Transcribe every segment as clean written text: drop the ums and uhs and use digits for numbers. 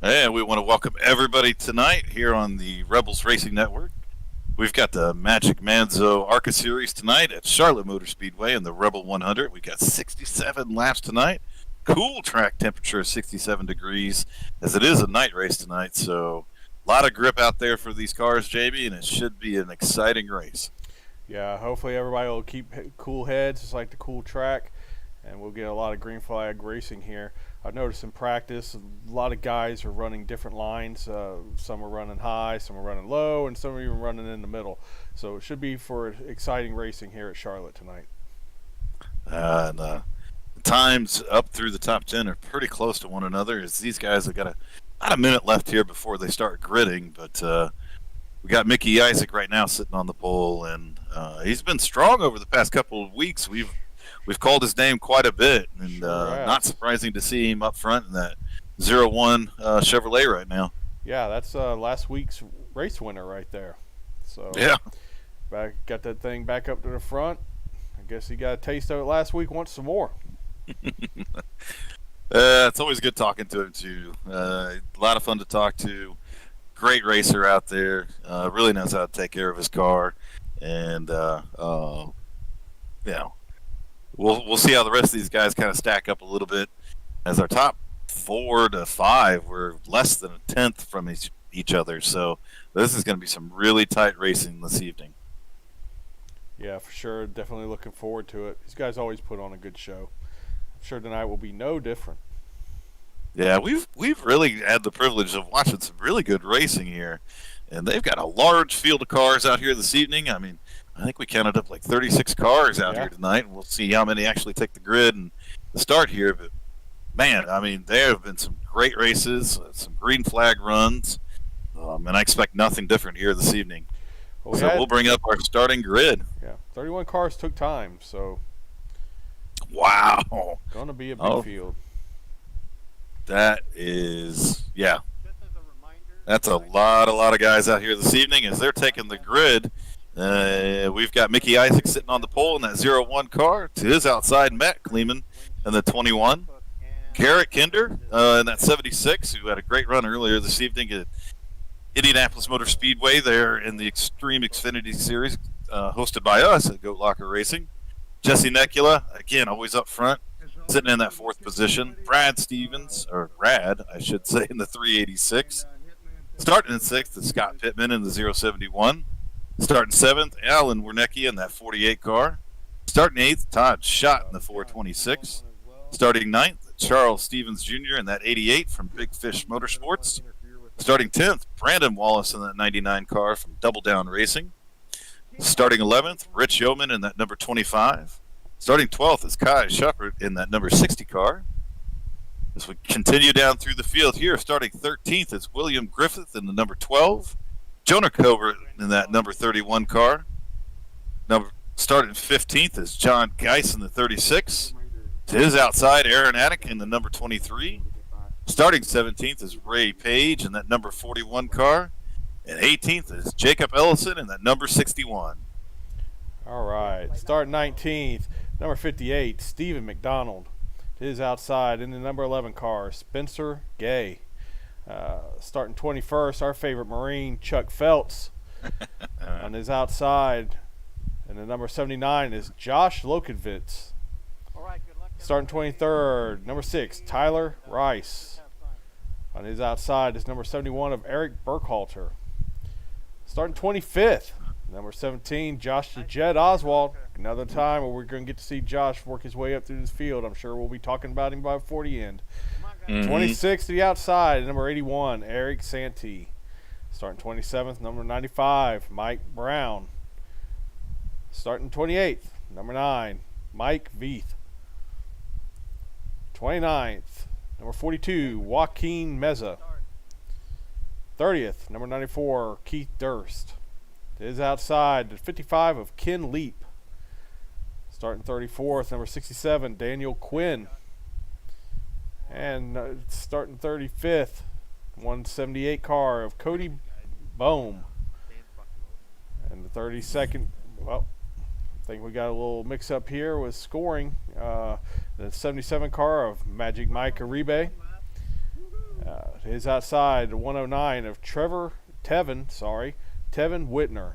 And we want to welcome everybody tonight here on the Rebels Racing Network. We've got the Magic Manzo ARCA Series tonight at Charlotte Motor Speedway in the Rebel 100. We've got 67 laps tonight. Cool track temperature of 67 degrees, as it is a night race tonight. So a lot of grip out there for these cars, JB, and it should be an exciting race. Yeah, hopefully everybody will keep cool heads, just like the cool track, and we'll get a lot of green flag racing here. I've noticed in practice, a lot of guys are running different lines. Some are running high, some are running low, and some are even running in the middle. So it should be for exciting racing here at Charlotte tonight. The times up through the top 10 are pretty close to one another, as these guys have got about a minute left here before they start gridding. But we got Mickey Isaac right now sitting on the pole, and he's been strong over the past couple of weeks. We've called his name quite a bit, and not surprising to see him up front in that 0-1 Chevrolet right now. Yeah, that's last week's race winner right there. So yeah, got that thing back up to the front. I guess he got a taste of it last week. Wants some more. It's always good talking to him too. A lot of fun to talk to. Great racer out there. Really knows how to take care of his car, and we'll see how the rest of these guys kind of stack up a little bit. As our top 4 to 5, we're less than a tenth from each other. So this is going to be some really tight racing this evening. Yeah, for sure. Definitely looking forward to it. These guys always put on a good show. I'm sure tonight will be no different. Yeah, we've really had the privilege of watching some really good racing here, and they've got a large field of cars out here this evening. I mean, I think we counted up like 36 cars out here tonight, and we'll see how many actually take the grid and the start here. But man, I mean, there have been some great races, some green flag runs, and I expect nothing different here this evening. We'll bring up our starting grid. Yeah, 31 cars took time, so wow, going to be a big field. That is, yeah. That's a lot of guys out here this evening as they're taking the grid. We've got Mickey Isaac sitting on the pole in that 0-1 car. To his outside, Matt Kleeman in the 21. Garrett Kinder in that 76, who had a great run earlier this evening at Indianapolis Motor Speedway there in the Extreme Xfinity Series, hosted by us at Goat Locker Racing. Jesse Nekula, again, always up front, sitting in that 4th position. Brad Stevens, or Rad, I should say, in the 386. Starting in 6th is Scott Pittman in the 071. Starting 7th, Alan Wernecki in that 48 car. Starting 8th, Todd Schott in the 426. Starting 9th, Charles Stevens Jr. in that 88 from Big Fish Motorsports. Starting 10th, Brandon Wallace in that 99 car from Double Down Racing. Starting 11th, Rich Yeoman in that number 25. Starting 12th is Kai Shepard in that number 60 car. As we continue down through the field here, starting 13th is William Griffith in the number 12. Jonah Covert in that number 31 car. Starting 15th is John Geiss in the 36. To his outside, Aaron Attic in the number 23. Starting 17th is Ray Page in that number 41 car. And 18th is Jacob Ellison in that number 61. All right. Starting 19th, number 58, Stephen McDonald. To his outside in the number 11 car, Spencer Gay. Starting 21st, our favorite Marine, Chuck Feltz. On his outside, and the number 79 is Josh Lokovitz. Starting 23rd, number 6, Tyler Rice. On his outside is number 71 of Eric Burkhalter. Starting 25th, number 17, Josh the Jet Oswald. Another time where we're going to get to see Josh work his way up through this field. I'm sure we'll be talking about him before the end. 26th to the outside, number 81, Eric Santee. Starting 27th, number 95, Mike Brown. Starting 28th, number 9, Mike Veith. 29th, number 42, Joaquin Meza. 30th, number 94, Keith Durst. To his outside, the 55 of Ken Leap. Starting 34th, number 67, Daniel Quinn. And starting 35th, 178 car of Cody Bohm. And the 32nd, well, I think we got a little mix-up here with scoring. The 77 car of Magic Mike Aribe. His outside, 109 of Tevin Whitner.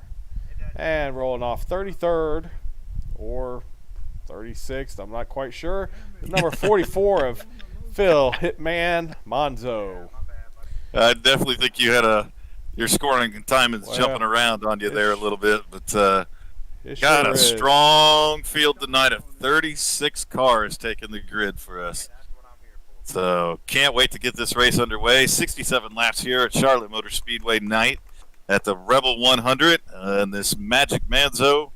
And rolling off 33rd or 36th, I'm not quite sure. The number 44 of Phil Hitman Monzo. I definitely think you had your scoring time is jumping around on you there a little bit, but got a strong field tonight of 36 cars taking the grid for us. So can't wait to get this race underway. 67 laps here at Charlotte Motor Speedway night at the Rebel 100 and this Magic Manzo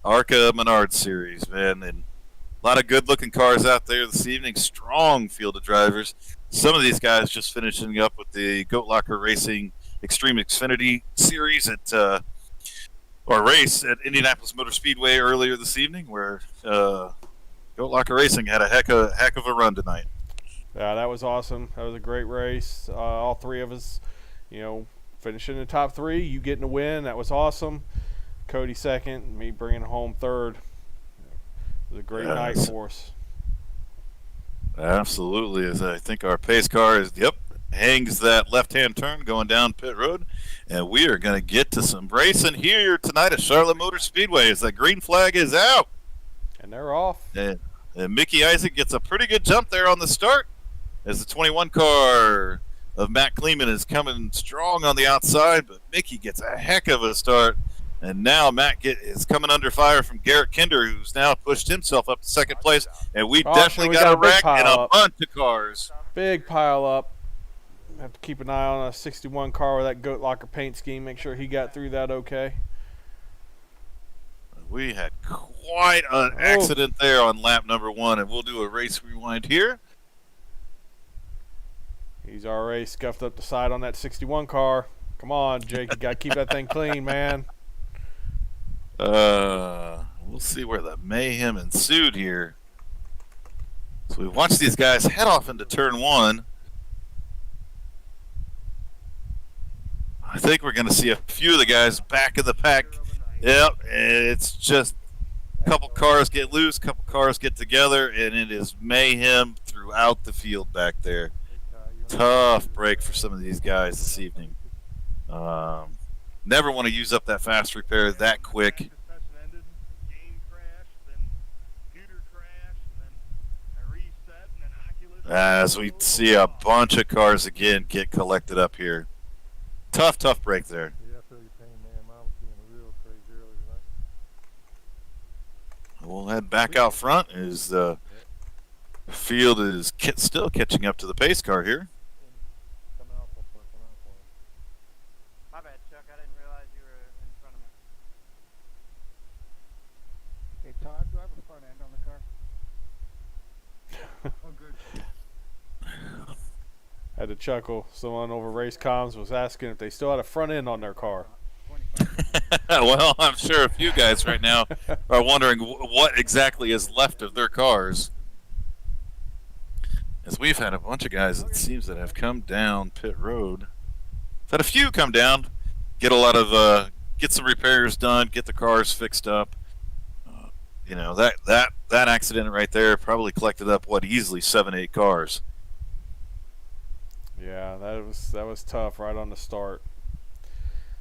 ARCA Menard Series, man. And a lot of good-looking cars out there this evening. Strong field of drivers. Some of these guys just finishing up with the Goat Locker Racing Extreme Xfinity Series or race at Indianapolis Motor Speedway earlier this evening, where Goat Locker Racing had a heck of a run tonight. Yeah, that was awesome. That was a great race. All three of us, finishing in the top three. You getting a win. That was awesome. Cody second, me bringing home third. It was a great night for us. Absolutely. As I think our pace car hangs that left-hand turn going down pit road. And we are going to get to some racing here tonight at Charlotte Motor Speedway as that green flag is out. And they're off. And Mickey Isaac gets a pretty good jump there on the start as the 21 car of Matt Kleeman is coming strong on the outside, but Mickey gets a heck of a start. And now Matt is coming under fire from Garrett Kinder, who's now pushed himself up to second place. And we definitely got a wreck and a bunch of cars. Big pile up. Have to keep an eye on a 61 car with that Goat Locker paint scheme. Make sure he got through that okay. We had quite an accident there on lap number 1, and we'll do a race rewind here. He's already scuffed up the side on that 61 car. Come on, Jake. You got to keep that thing clean, man. We'll see where the mayhem ensued here. So we watched these guys head off into turn 1. I think we're going to see a few of the guys back in the pack. Yep, it's just a couple cars get loose, a couple cars get together, and it is mayhem throughout the field back there. Tough break for some of these guys this evening. Never want to use up that fast repair that quick. As we see a bunch of cars again get collected up here. Tough break there. We'll head back out front as the field is still catching up to the pace car here. My bad, Chuck. I didn't realize you were in front of me. Hey, Todd, do I have a front end on the car? Oh, good. Had to chuckle. Someone over race comms was asking if they still had a front end on their car. Well, I'm sure a few guys right now are wondering what exactly is left of their cars. As we've had a bunch of guys, it seems, that have come down pit road. We've had a few come down, get some repairs done, get the cars fixed up. That accident right there probably collected up easily 7-8 cars. Yeah, that was tough right on the start.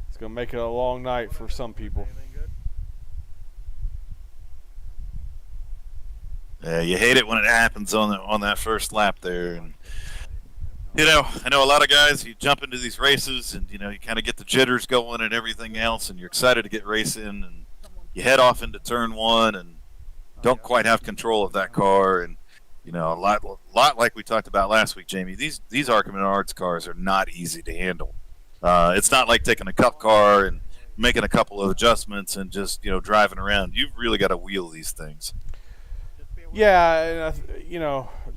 It's gonna make it a long night for some people. Yeah, you hate it when it happens on that first lap there, and I know a lot of guys. You jump into these races, and you kind of get the jitters going and everything else, and you're excited to get racing, and you head off into turn 1, and don't quite have control of that car, and a lot like we talked about last week, Jamie. These ARCA Menards cars are not easy to handle. It's not like taking a cup car and making a couple of adjustments and just driving around. You've really got to wheel these things. Yeah,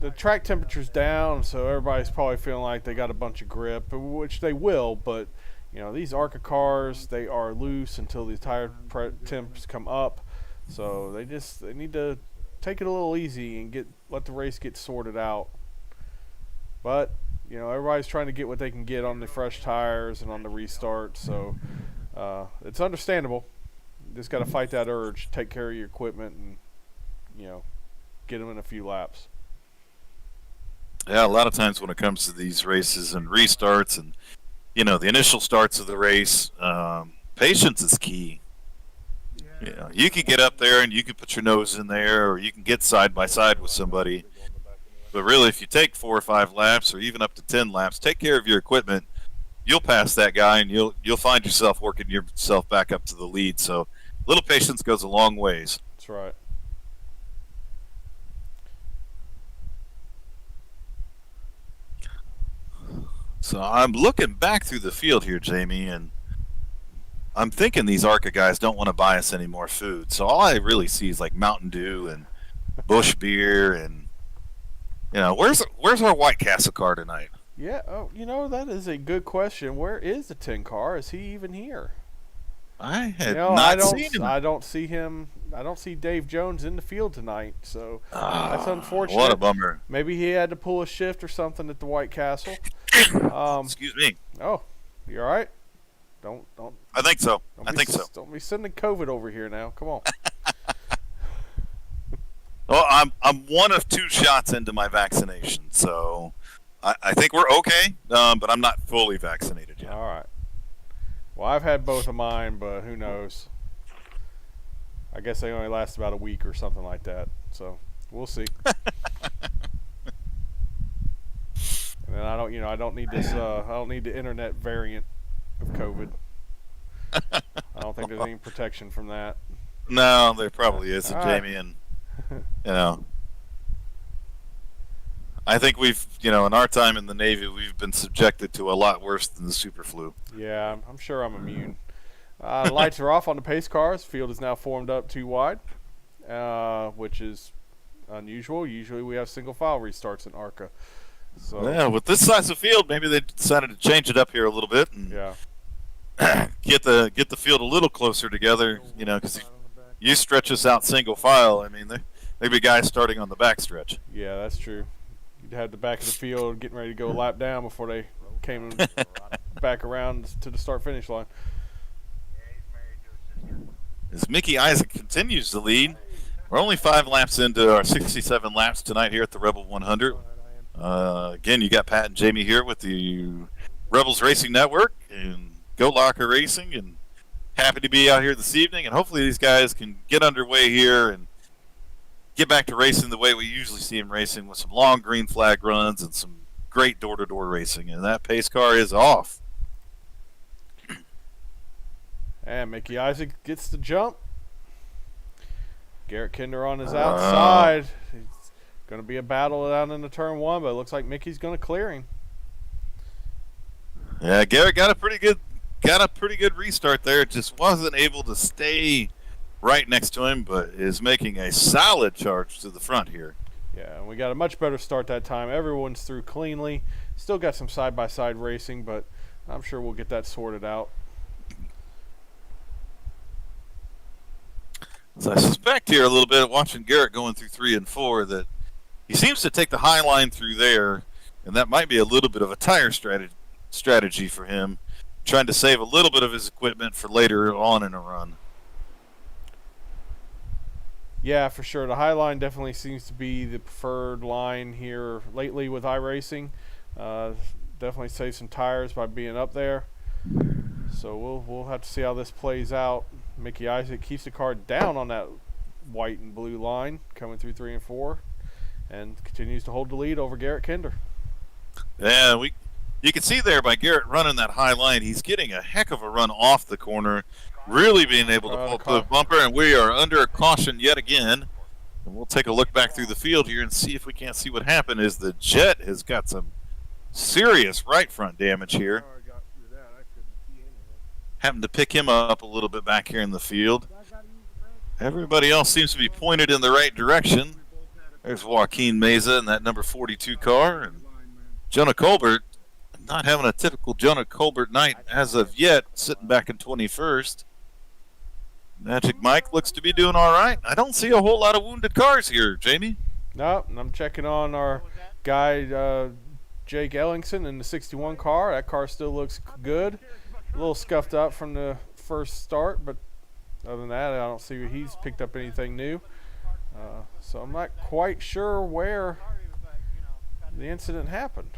the track temperature's down, so everybody's probably feeling like they got a bunch of grip, which they will. But these ARCA cars, they are loose until the tire temps come up, so they need to take it a little easy and let the race get sorted out. But everybody's trying to get what they can get on the fresh tires and on the restart, so it's understandable. You just got to fight that urge, take care of your equipment, and get them in a few laps. Yeah, a lot of times when it comes to these races and restarts and the initial starts of the race, patience is key. You can get up there and you can put your nose in there, or you can get side by side with somebody. But really, if you take 4 or 5 laps, or even up to 10 laps, take care of your equipment. You'll pass that guy, and you'll find yourself working yourself back up to the lead. So, a little patience goes a long ways. That's right. So I'm looking back through the field here, Jamie, and I'm thinking these ARCA guys don't want to buy us any more food. So all I really see is like Mountain Dew and Bush beer, and where's our White Castle car tonight? Yeah. Oh, that is a good question. Where is the 10 car? Is he even here? I had I not don't. seen him. I don't see him. I don't see Dave Jones in the field tonight. So that's unfortunate. What a bummer. Maybe he had to pull a shift or something at the White Castle. Excuse me. Oh, you all right? Don't. I think so. I think so. Don't be sending COVID over here now. Come on. Well, I'm one of 2 shots into my vaccination, so I think we're okay. But I'm not fully vaccinated yet. All right. Well, I've had both of mine, but who knows? I guess they only last about a week or something like that. So we'll see. And then I don't need this. I don't need the internet variant of COVID. I don't think there's any protection from that. No, there probably isn't, All right. Jamie, and I think we've, in our time in the Navy, we've been subjected to a lot worse than the super flu. Yeah, I'm sure I'm immune. The lights are off on the pace cars. Field is now formed up 2 wide, which is unusual. Usually we have single file restarts in ARCA. So Yeah, with this size of field, maybe they decided to change it up here a little bit and get the field a little closer together. Because you stretch us out single file, I mean, there'd be guys starting on the back stretch. Yeah, that's true. You'd have the back of the field getting ready to go a lap down before they came back around to the start-finish line. As Mickey Isaac continues to lead, we're only 5 laps into our 67 laps tonight here at the Rebel 100. Again, you got Pat and Jamie here with the Rebels Racing Network and Go Locker Racing, and happy to be out here this evening. And hopefully these guys can get underway here and get back to racing the way we usually see them racing, with some long green flag runs and some great door-to-door racing. And that pace car is off. And Mickey Isaac gets the jump. Garrett Kinder on his outside. It's going to be a battle down in the turn 1, but it looks like Mickey's going to clear him. Yeah, Garrett got a pretty good restart there. Just wasn't able to stay right next to him, but is making a solid charge to the front here. Yeah, and we got a much better start that time. Everyone's through cleanly. Still got some side-by-side racing, but I'm sure we'll get that sorted out. So I suspect here a little bit, watching Garrett going through 3 and 4, that he seems to take the high line through there, and that might be a little bit of a tire strategy for him, trying to save a little bit of his equipment for later on in a run. Yeah, for sure. The high line definitely seems to be the preferred line here lately with iRacing. Definitely save some tires by being up there. So we'll have to see how this plays out. Mickey Isaac keeps the car down on that white and blue line coming through 3 and 4, and continues to hold the lead over Garrett Kinder. Yeah, you can see there by Garrett running that high line, he's getting a heck of a run off the corner, really being able to pull up the bumper, and we are under caution yet again. And we'll take a look back through the field here and see if we can't see what happened. Is the Jet has got some serious right front damage here. Happened to pick him up a little bit back here in the field. Everybody else seems to be pointed in the right direction. There's Joaquin Meza in that number 42 car, and Jonah Colbert not having a typical Jonah Colbert night as of yet, sitting back in 21st. Magic Mike looks to be doing all right. I don't see a whole lot of wounded cars here, Jamie. No, and I'm checking on our guy Jake Ellingson in the 61 car. That car still looks good. A little scuffed up from the first start, but other than that, I don't see he's picked up anything new. So I'm not quite sure where the incident happened.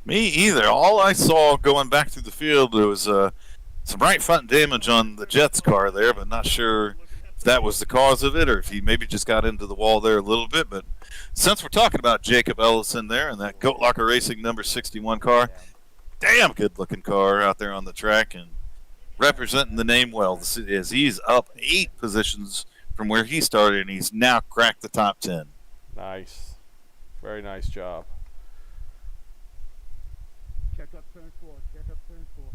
Me either. All I saw going back through the field was some right front damage on the Jets car there, but not sure if that was the cause of it or if he maybe just got into the wall there a little bit. But since we're talking about Jacob Ellison there and that Goat Locker Racing number 61 car, damn good looking car out there on the track and representing the name well. As he's up 8 positions from where he started, and he's now cracked the top 10. Nice. Very nice job. Check up turn 4. Check up turn 4.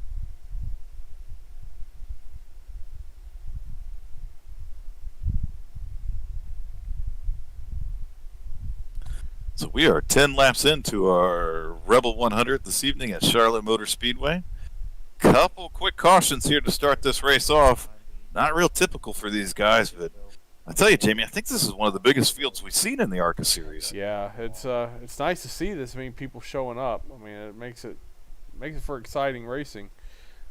So we are 10 laps into our Rebel 100 this evening at Charlotte Motor Speedway. Couple quick cautions here to start this race off. Not real typical for these guys, but I tell you, Jamie, I think this is one of the biggest fields we've seen in the ARCA series. Yeah, it's nice to see this many people showing up. I mean, it makes it for exciting racing.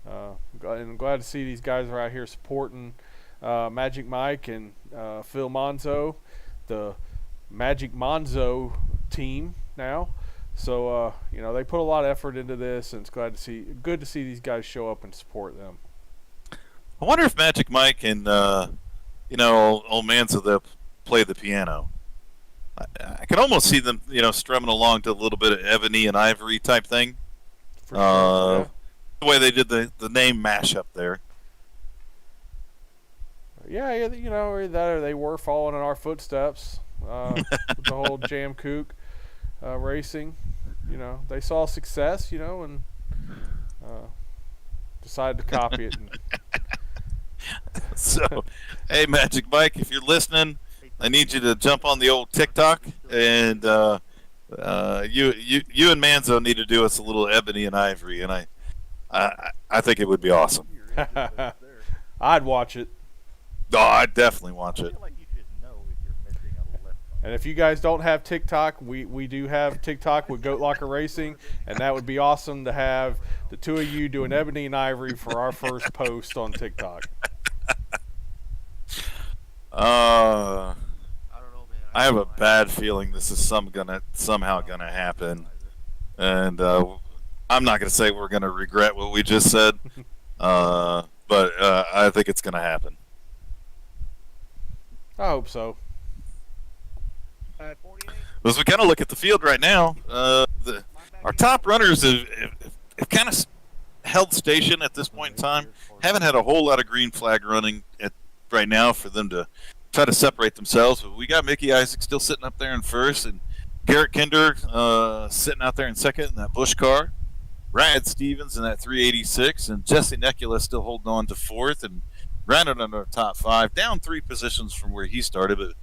And I'm glad to see these guys are out here supporting Magic Mike and Phil Monzo, the Magic Monzo team now. So they put a lot of effort into this, and it's good to see these guys show up and support them. I wonder if Magic Mike and old Manzo they'll play the piano. I can almost see them strumming along to a little bit of Ebony and Ivory type thing. For sure, yeah. The way they did the name mashup there. Yeah, or that or they were following in our footsteps with the whole Jam Kook racing. They saw success, and decided to copy it. So, hey, Magic Mike, if you're listening, I need you to jump on the old TikTok, and you and Manzo need to do us a little Ebony and Ivory, and I think it would be awesome. I'd watch it. Oh, I'd definitely watch it. And if you guys don't have TikTok, we do have TikTok with Goat Locker Racing, and that would be awesome to have the two of you doing Ebony and Ivory for our first post on TikTok. I have a bad feeling this is somehow gonna happen, and I'm not gonna say we're gonna regret what we just said, but I think it's gonna happen. I hope so. As we kind of look at the field right now, our top runners have kind of held station at this point in time. Haven't had a whole lot of green flag running right now for them to try to separate themselves. But we got Mickey Isaac still sitting up there in first, and Garrett Kinder sitting out there in second in that Busch car. Brad Stevens in that 386, and Jesse Nekula still holding on to fourth and rounded under top 5, down 3 positions from where he started, but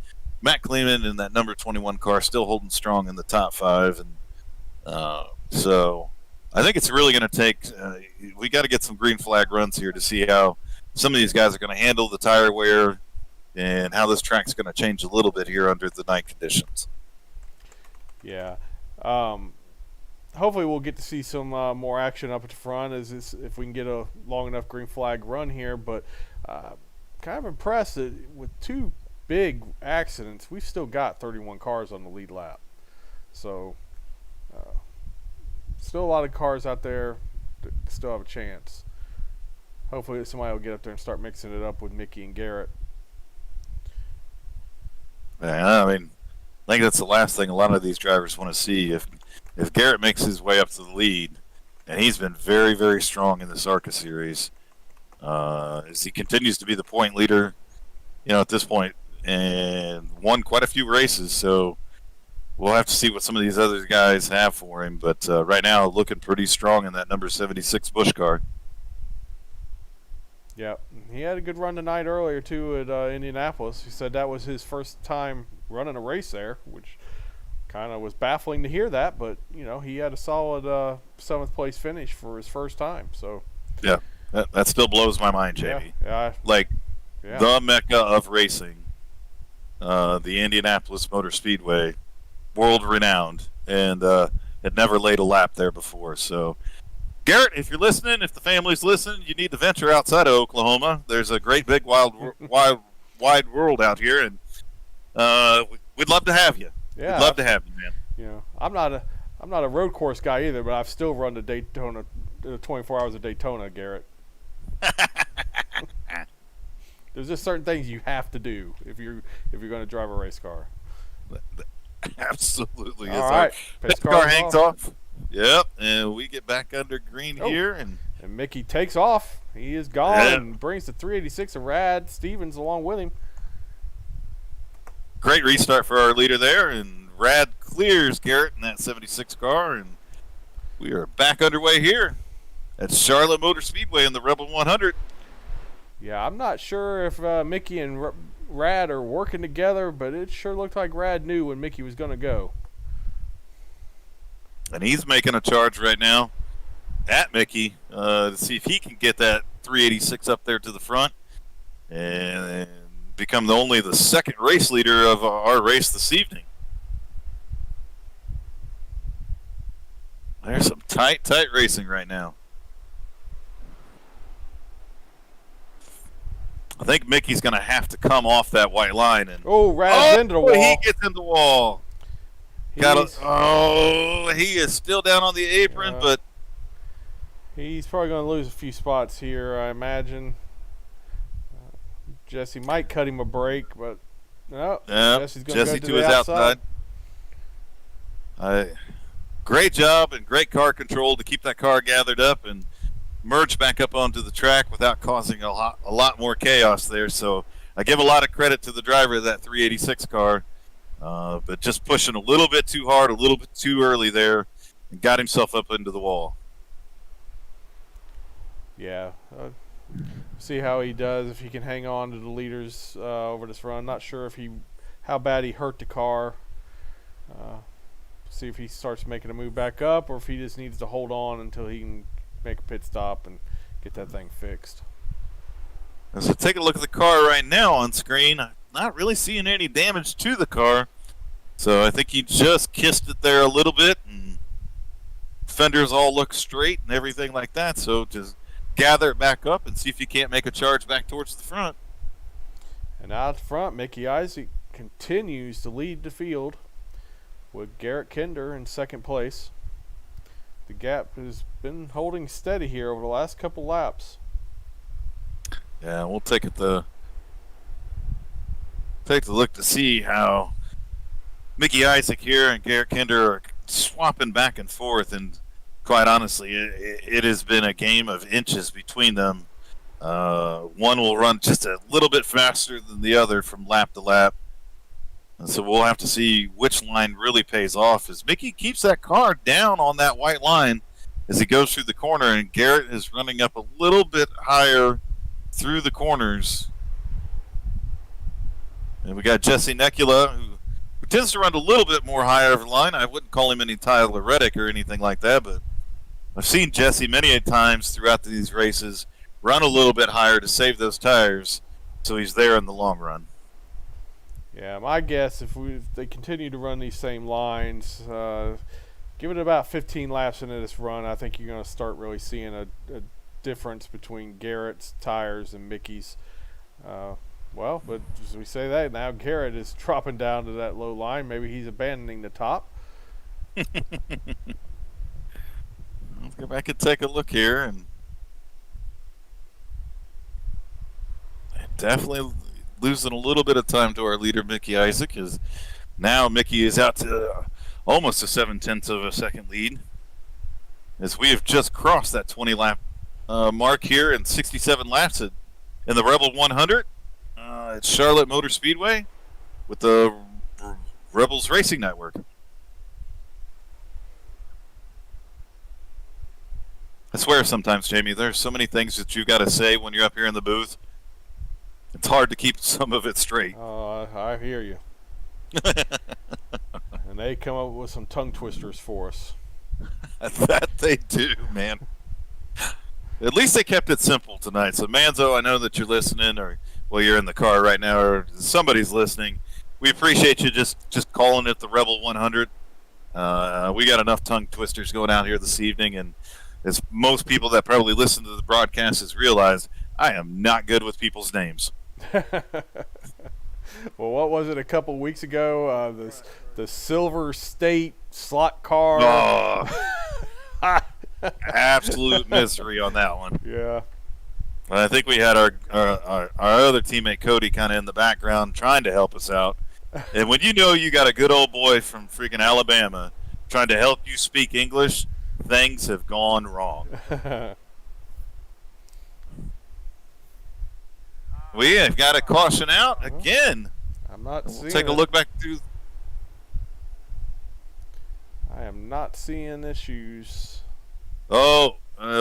Matt Kleeman in that number 21 car still holding strong in the top 5, and so I think it's really going to take. We got to get some green flag runs here to see how some of these guys are going to handle the tire wear and how this track's going to change a little bit here under the night conditions. Yeah. Hopefully we'll get to see some more action up at the front if we can get a long enough green flag run here. But kind of impressed that with 2 big accidents, we've still got 31 cars on the lead lap. So still a lot of cars out there that still have a chance. Hopefully somebody will get up there and start mixing it up with Mickey and Garrett. Yeah, I mean, I think that's the last thing a lot of these drivers want to see. If Garrett makes his way up to the lead, and he's been very, very strong in this ARCA series, as he continues to be the point leader, at this point, and won quite a few races. So we'll have to see what some of these other guys have for him. But right now, looking pretty strong in that number 76 Busch car. Yeah, he had a good run tonight earlier too at Indianapolis. He said that was his first time running a race there, which kind of was baffling to hear that. But he had a solid 7th place finish for his first time. So yeah, that still blows my mind, Jamie. Yeah. The mecca of racing, the Indianapolis Motor Speedway, world renowned, and had never laid a lap there before. So, Garrett, if you're listening, if the family's listening, you need to venture outside of Oklahoma. There's a great big wide world out here, and we'd love to have you. Yeah, we'd love to have you, man. I'm not a road course guy either, but I've still run the Daytona, 24 Hours of Daytona, Garrett. There's just certain things you have to do if you're going to drive a race car. Absolutely. All right, Pit car hangs off. Yep, and we get back under green here, and Mickey takes off. He is gone and brings the 386 of Rad Stevens along with him. Great restart for our leader there, and Rad clears Garrett in that 76 car, and we are back underway here at Charlotte Motor Speedway in the Rebel 100. Yeah, I'm not sure if Mickey and Rad are working together, but it sure looked like Rad knew when Mickey was going to go. And he's making a charge right now at Mickey to see if he can get that 386 up there to the front and become only the second race leader of our race this evening. There's some tight racing right now. I think Mickey's going to have to come off that white line. And Rad's into the wall. He gets in the wall. He is still down on the apron, but he's probably going to lose a few spots here, I imagine. Jesse might cut him a break, but no. Jesse's going Jesse to to his outside. Great job and great car control to keep that car gathered up and merge back up onto the track without causing a lot more chaos there. So I give a lot of credit to the driver of that 386 car, but just pushing a little bit too hard, a little bit too early there, and got himself up into the wall. Yeah. See how he does, if he can hang on to the leaders over this run. Not sure how bad he hurt the car. See if he starts making a move back up, or if he just needs to hold on until he can make a pit stop and get that thing fixed. So take a look at the car right now on screen. I'm not really seeing any damage to the car. So I think he just kissed it there a little bit, and fenders all look straight and everything like that. So just gather it back up and see if you can't make a charge back towards the front. And out front, Mickey Isaac continues to lead the field with Garrett Kinder in second place. The gap has been holding steady here over the last couple laps. Yeah, we'll take the look to see how Mickey Isaac here and Garrett Kinder are swapping back and forth, and quite honestly, it has been a game of inches between them. One will run just a little bit faster than the other from lap to lap. And so we'll have to see which line really pays off as Mickey keeps that car down on that white line as he goes through the corner, and Garrett is running up a little bit higher through the corners. And we got Jesse Necula, who tends to run a little bit more higher of the line. I wouldn't call him any Tyler Reddick or anything like that, but I've seen Jesse many a times throughout these races run a little bit higher to save those tires, so he's there in the long run. Yeah, my guess, if they continue to run these same lines, give it about 15 laps into this run, I think you're going to start really seeing a difference between Garrett's tires and Mickey's. But as we say that, now Garrett is dropping down to that low line. Maybe he's abandoning the top. Let's go back and take a look here, and definitely losing a little bit of time to our leader, Mickey Isaac, as now Mickey is out to almost a 7/10 of a second lead, as we have just crossed that 20 lap mark here in 67 laps in the Rebel 100 at Charlotte Motor Speedway with the Rebels Racing Network. I swear sometimes, Jamie, there's so many things that you got to say when you're up here in the booth. It's hard to keep some of it straight. I hear you. And they come up with some tongue twisters for us. That they do, man. At least they kept it simple tonight. So, Manzo, I know that you're listening, or you're in the car right now, or somebody's listening. We appreciate you just calling it the Rebel 100. We got enough tongue twisters going out here this evening, and as most people that probably listen to the broadcast has realized, I am not good with people's names. Well, what was it a couple weeks ago? The Silver State slot car. Oh, absolute misery on that one. Yeah. I think we had our other teammate Cody kind of in the background trying to help us out. And when you know you got a good old boy from freaking Alabama trying to help you speak English, things have gone wrong. We have got a caution out again. I'm not We'll seeing take a it. look back through. I am not seeing issues. Oh,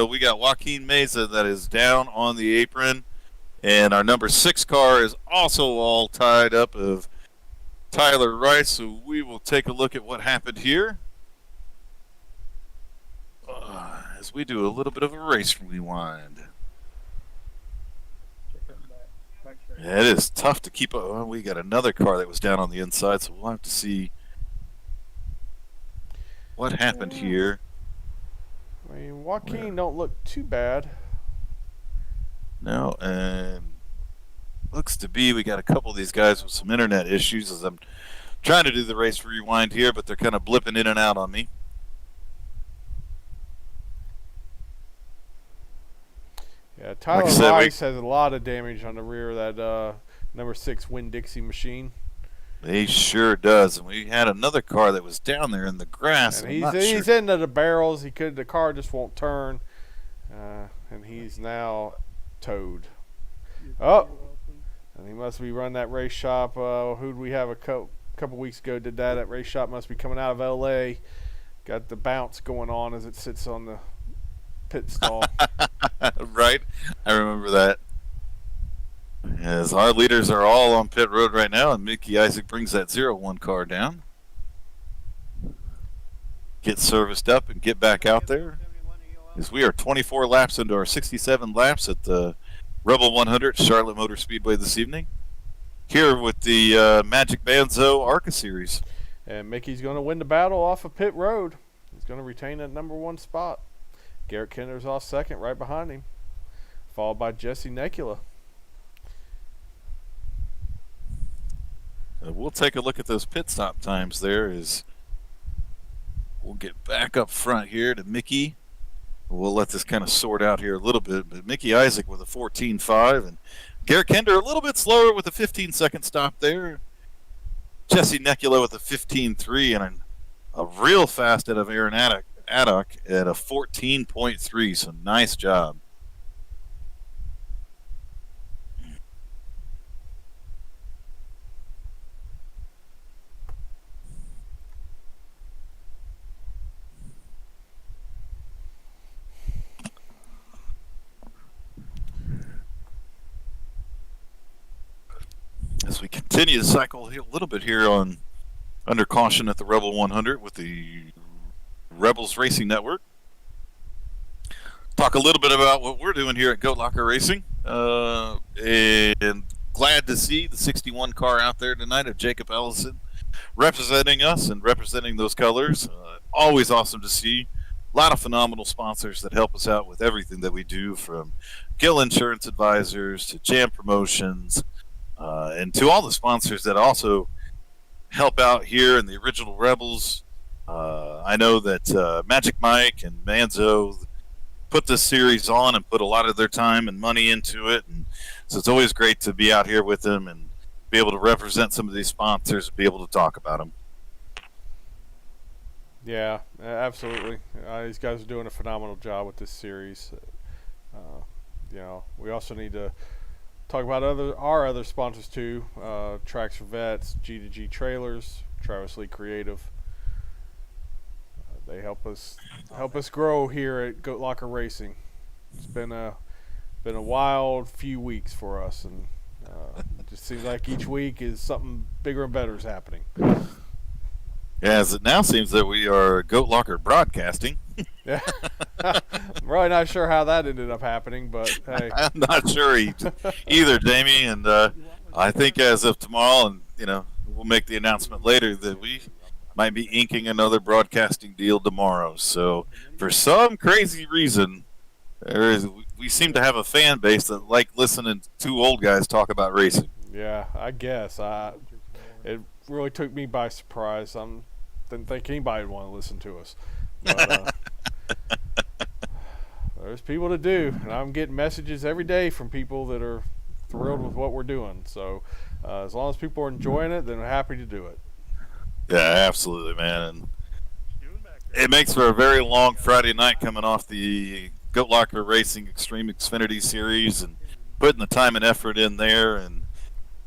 we got Joaquin Meza that is down on the apron. And our number 6 car is also all tied up of Tyler Rice. So we will take a look at what happened here. As we do a little bit of a race rewind. Yeah, it is tough to keep up. Oh, we got another car that was down on the inside, so we'll have to see what happened here. I mean, Joaquin don't look too bad. No, and looks to be we got a couple of these guys with some internet issues as I'm trying to do the race rewind here, but they're kind of blipping in and out on me. Yeah, Tyler Like I said, Rice has a lot of damage on the rear of that number 6 Winn-Dixie machine. He sure does, and we had another car that was down there in the grass. And I'm not he's sure. into the barrels. The car just won't turn, and he's now towed. Oh, and he must be running that race shop. Who did we have a couple weeks ago did that? That race shop must be coming out of L.A. Got the bounce going on as it sits on the pit stall. Right, I remember that. As our leaders are all on pit road right now, and Mickey Isaac brings that 0-1 car down. Get serviced up and get back out there. As we are 24 laps into our 67 laps at the Rebel 100 Charlotte Motor Speedway this evening. Here with the Magic Banzo ARCA Series. And Mickey's going to win the battle off of pit road. He's going to retain that number 1 spot. Garrett Kinder's off second, right behind him, followed by Jesse Necula. We'll take a look at those pit stop times there as we'll get back up front here to Mickey. We'll let this kind of sort out here a little bit, but Mickey Isaac with a 14.5 and Garrett Kinder a little bit slower with a 15-second stop there. Jesse Necula with a 15.3 and a real fast out of Aaron Addock at a 14.3, so nice job. As we continue to cycle a little bit here on under caution at the Rebel 100 with the Rebels Racing Network. Talk a little bit about what we're doing here at Goat Locker Racing. And glad to see the 61 car out there tonight of Jacob Ellison representing us and representing those colors. Always awesome to see. A lot of phenomenal sponsors that help us out with everything that we do, from Gill Insurance Advisors to Jam Promotions, and to all the sponsors that also help out here in the original Rebels. I know that Magic Mike and Manzo put this series on and put a lot of their time and money into it, and so it's always great to be out here with them and be able to represent some of these sponsors and be able to talk about them. Yeah, absolutely. These guys are doing a phenomenal job with this series. We also need to talk about our other sponsors too. Tracks for Vets, G2G Trailers, Travis Lee Creative. They help us grow here at Goat Locker Racing. It's been a wild few weeks for us, and it just seems like each week is something bigger and better is happening. Yeah, as it now seems that we are Goat Locker Broadcasting. Yeah. I'm really not sure how that ended up happening, but hey. I'm not sure either, Jamie. And I think as of tomorrow, and we'll make the announcement later, that we might be inking another broadcasting deal tomorrow. So for some crazy reason, we seem to have a fan base that like listening to two old guys talk about racing. Yeah, I guess. It really took me by surprise. Didn't think anybody would want to listen to us. But there's people to do, and I'm getting messages every day from people that are thrilled with what we're doing. So as long as people are enjoying it, then I'm happy to do it. Yeah, absolutely, man. And it makes for a very long Friday night coming off the Goat Locker Racing Extreme Xfinity Series and putting the time and effort in there. And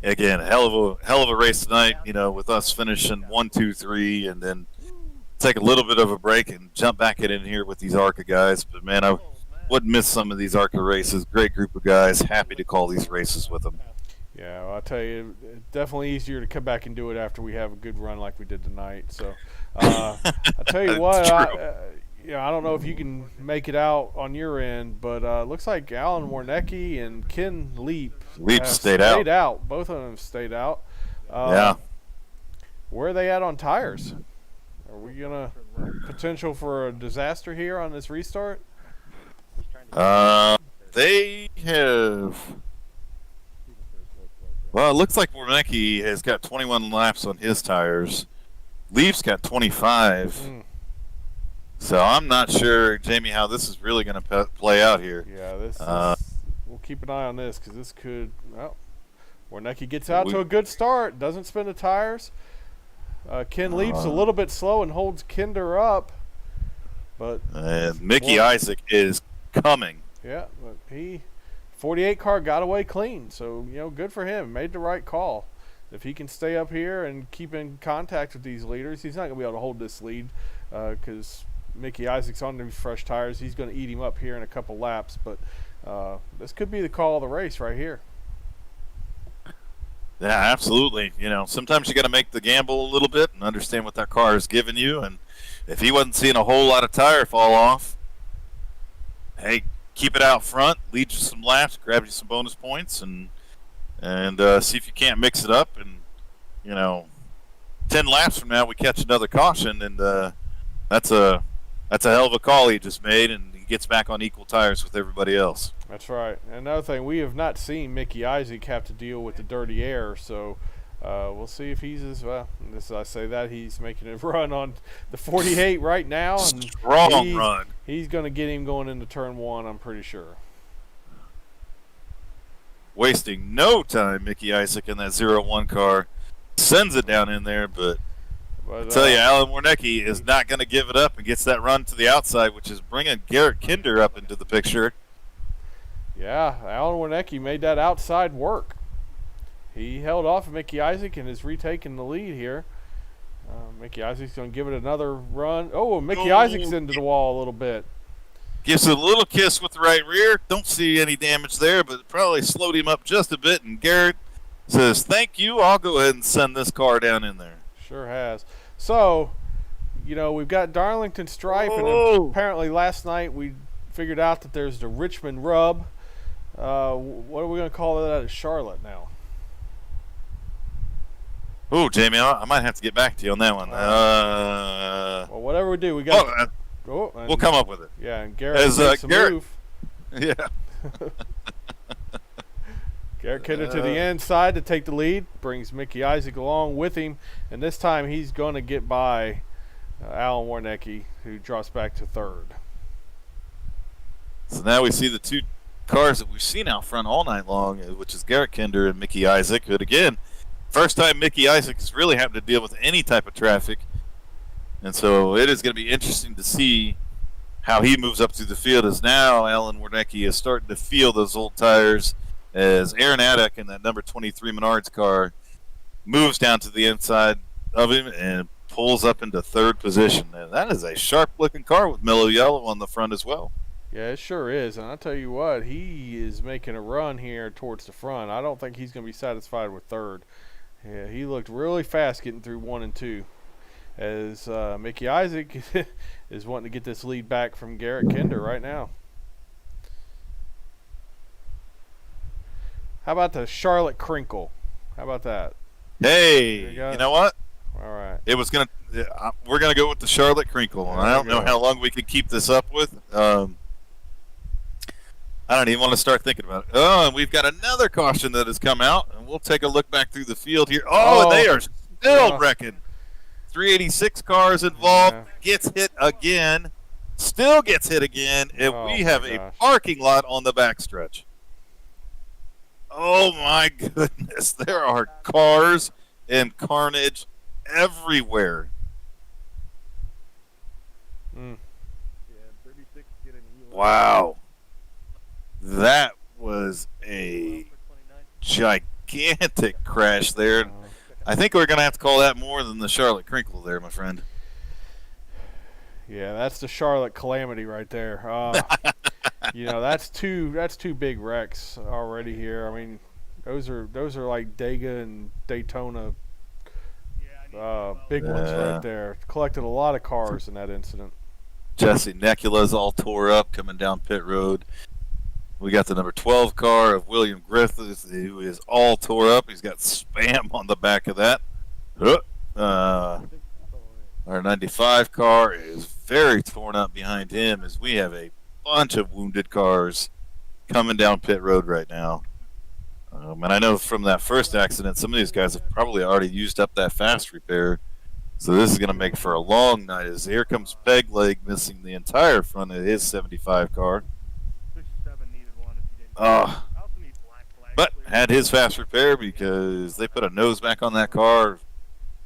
again, hell of a race tonight. You know, with us finishing 1, 2, 3, and then take a little bit of a break and jump back in here with these ARCA guys. But man, I wouldn't miss some of these ARCA races. Great group of guys. Happy to call these races with them. Yeah, well, I'll tell you, it's definitely easier to come back and do it after we have a good run like we did tonight. So, I'll tell you what, I don't know if you can make it out on your end, but looks like Alan Warnecki and Ken Leap stayed out. Both of them stayed out. Yeah. Where are they at on tires? Are we gonna potential for a disaster here on this restart? They have. Well, it looks like Warnecki has got 21 laps on his tires. Leaf's got 25. So I'm not sure, Jamie, how this is really going to play out here. Yeah, we'll keep an eye on this because this could. Well, Warnecki gets out to a good start, doesn't spin the tires. Ken Leap's a little bit slow and holds Kinder up, but Mickey Isaac is coming. Yeah, but 48 car got away clean, so good for him. Made the right call. If he can stay up here and keep in contact with these leaders, he's not going to be able to hold this lead because Mickey Isaac's on these fresh tires. He's going to eat him up here in a couple laps, but this could be the call of the race right here. Yeah, absolutely. Sometimes you got to make the gamble a little bit and understand what that car is giving you. And if he wasn't seeing a whole lot of tire fall off, hey, keep it out front, lead you some laps, grab you some bonus points, and see if you can't mix it up. And 10 laps from now, we catch another caution, and that's a hell of a call he just made, and he gets back on equal tires with everybody else. That's right. Another thing, we have not seen Mickey Isaac have to deal with the dirty air, so we'll see if he's as well. I say that he's making a run on the 48 right now, and strong run. He's going to get him going into turn 1, I'm pretty sure. Wasting no time, Mickey Isaac in that 0-1 car sends it down in there, but I tell you, Alan Warnecki is not going to give it up and gets that run to the outside, which is bringing Garrett Kinder up into the picture. Yeah, Alan Warnecki made that outside work. He held off of Mickey Isaac and is retaking the lead here. Mickey Isaac's going to give it another run. Oh, Mickey Isaac's into the wall a little bit. Gives it a little kiss with the right rear. Don't see any damage there, but it probably slowed him up just a bit. And Garrett says, thank you. I'll go ahead and send this car down in there. Sure has. So, we've got Darlington Stripe, and apparently last night we figured out that there's the Richmond Rub. What are we going to call that at Charlotte now? Oh, Jamie, I might have to get back to you on that one. Well, whatever we do, we got. We'll come up with it. Yeah, and Garrett makes a move. Yeah. Garrett Kidder to the inside to take the lead, brings Mickey Isaac along with him, and this time he's going to get by Alan Warnecki, who drops back to third. So now we see the two cars that we've seen out front all night long, which is Garrett Kinder and Mickey Isaac. But again, first time Mickey Isaac has really having to deal with any type of traffic. And so it is going to be interesting to see how he moves up through the field, as now Alan Warnecki is starting to feel those old tires as Aaron Addock in that number 23 Menards car moves down to the inside of him and pulls up into third position. And that is a sharp-looking car with mellow yellow on the front as well. Yeah, it sure is. And I'll tell you what, he is making a run here towards the front. I don't think he's going to be satisfied with third. Yeah, he looked really fast getting through 1 and 2. As Mickey Isaac is wanting to get this lead back from Garrett Kinder right now. How about the Charlotte Crinkle? How about that? Hey, you know what? All right. We're gonna go with the Charlotte Crinkle. I don't know how long we can keep this up with. I don't even want to start thinking about it. Oh, and we've got another caution that has come out, and we'll take a look back through the field here. Oh, and they are still wrecking. 386 cars involved. Yeah. Gets hit again. Still gets hit again, and Oh, we have my a gosh. parking lot on the backstretch. Oh my goodness, there are cars and carnage everywhere. Mm. Wow. That was a gigantic crash there. I think we're going to have to call that more than the Charlotte Crinkle there, my friend. Yeah, that's the Charlotte calamity right there. That's two big wrecks already here. I mean, those are like Dega and Daytona big ones right there. Collected a lot of cars in that incident. Jesse Necula's all tore up coming down pit road. We got the number 12 car of William Griffiths, who is all tore up. He's got spam on the back of that. Our 95 car is very torn up behind him, as we have a bunch of wounded cars coming down pit road right now. And I know from that first accident, some of these guys have probably already used up that fast repair. So this is going to make for a long night, as here comes Peg Leg missing the entire front of his 75 car. But had his fast repair because they put a nose back on that car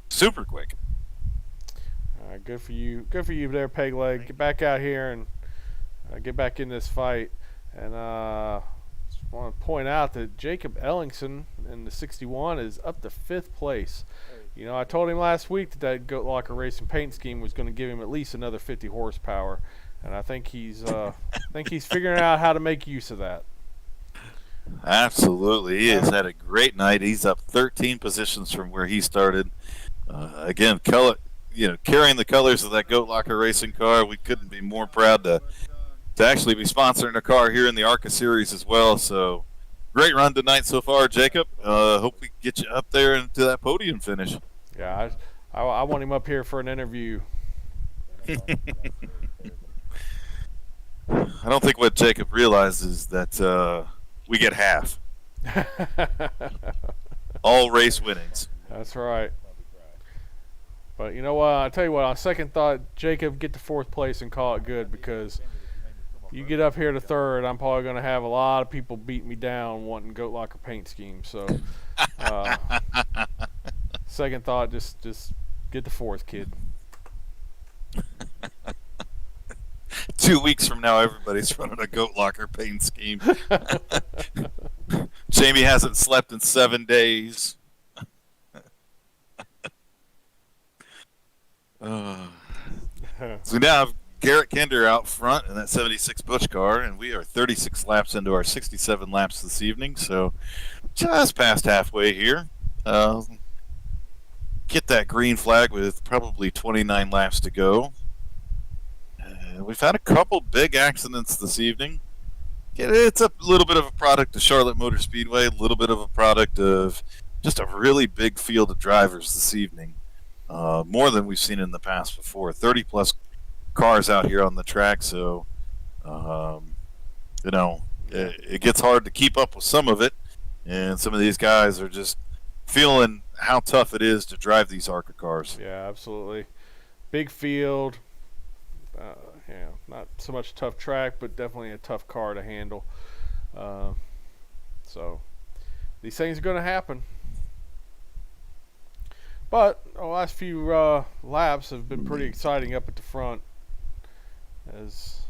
super quick. Good for you. Good for you there, Peg Leg. Get back out here and get back in this fight. And just want to point out that Jacob Ellingson in the 61 is up to 5th place. You know, I told him last week that Goat Locker Racing paint scheme was going to give him at least another 50 horsepower, and I think he's figuring out how to make use of that. Absolutely, he has had a great night. He's up 13 positions from where he started. Again, carrying the colors of that Goat Locker Racing car. We couldn't be more proud to actually be sponsoring a car here in the ARCA series as well. So, great run tonight so far, Jacob. Hope we can get you up there into that podium finish. Yeah, I want him up here for an interview. I don't think what Jacob realizes that we get half. All race winnings. That's right. But you know what? I tell you what. On second thought, Jacob, get to 4th place and call it good, because you get up here to 3rd, I'm probably going to have a lot of people beat me down wanting Goat Locker paint scheme. So, second thought, just get to 4th, kid. 2 weeks from now, everybody's running a Goat Locker paint scheme. Jamie hasn't slept in 7 days. So we now have Garrett Kinder out front in that 76 Busch car, and we are 36 laps into our 67 laps this evening, so just past halfway here. Get that green flag with probably 29 laps to go. We've had a couple big accidents this evening. It's a little bit of a product of Charlotte Motor Speedway, a little bit of a product of just a really big field of drivers this evening. More than we've seen in the past before. 30-plus cars out here on the track, so it gets hard to keep up with some of it, and some of these guys are just feeling how tough it is to drive these ARCA cars. Yeah, absolutely. Big field. Not so much tough track, but definitely a tough car to handle. So these things are going to happen. But the last few laps have been pretty exciting up at the front, as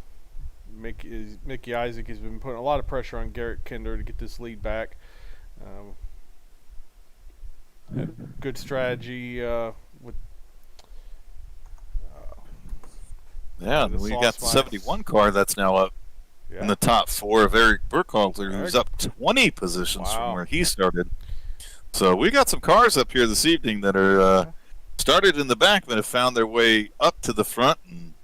Mickey Isaac has been putting a lot of pressure on Garrett Kinder to get this lead back. Good strategy with. And we got the 71 car that's now up in the top 4 of Eric Burkhalter, who's up 20 positions from where he started. So we got some cars up here this evening that are started in the back but have found their way up to the front, and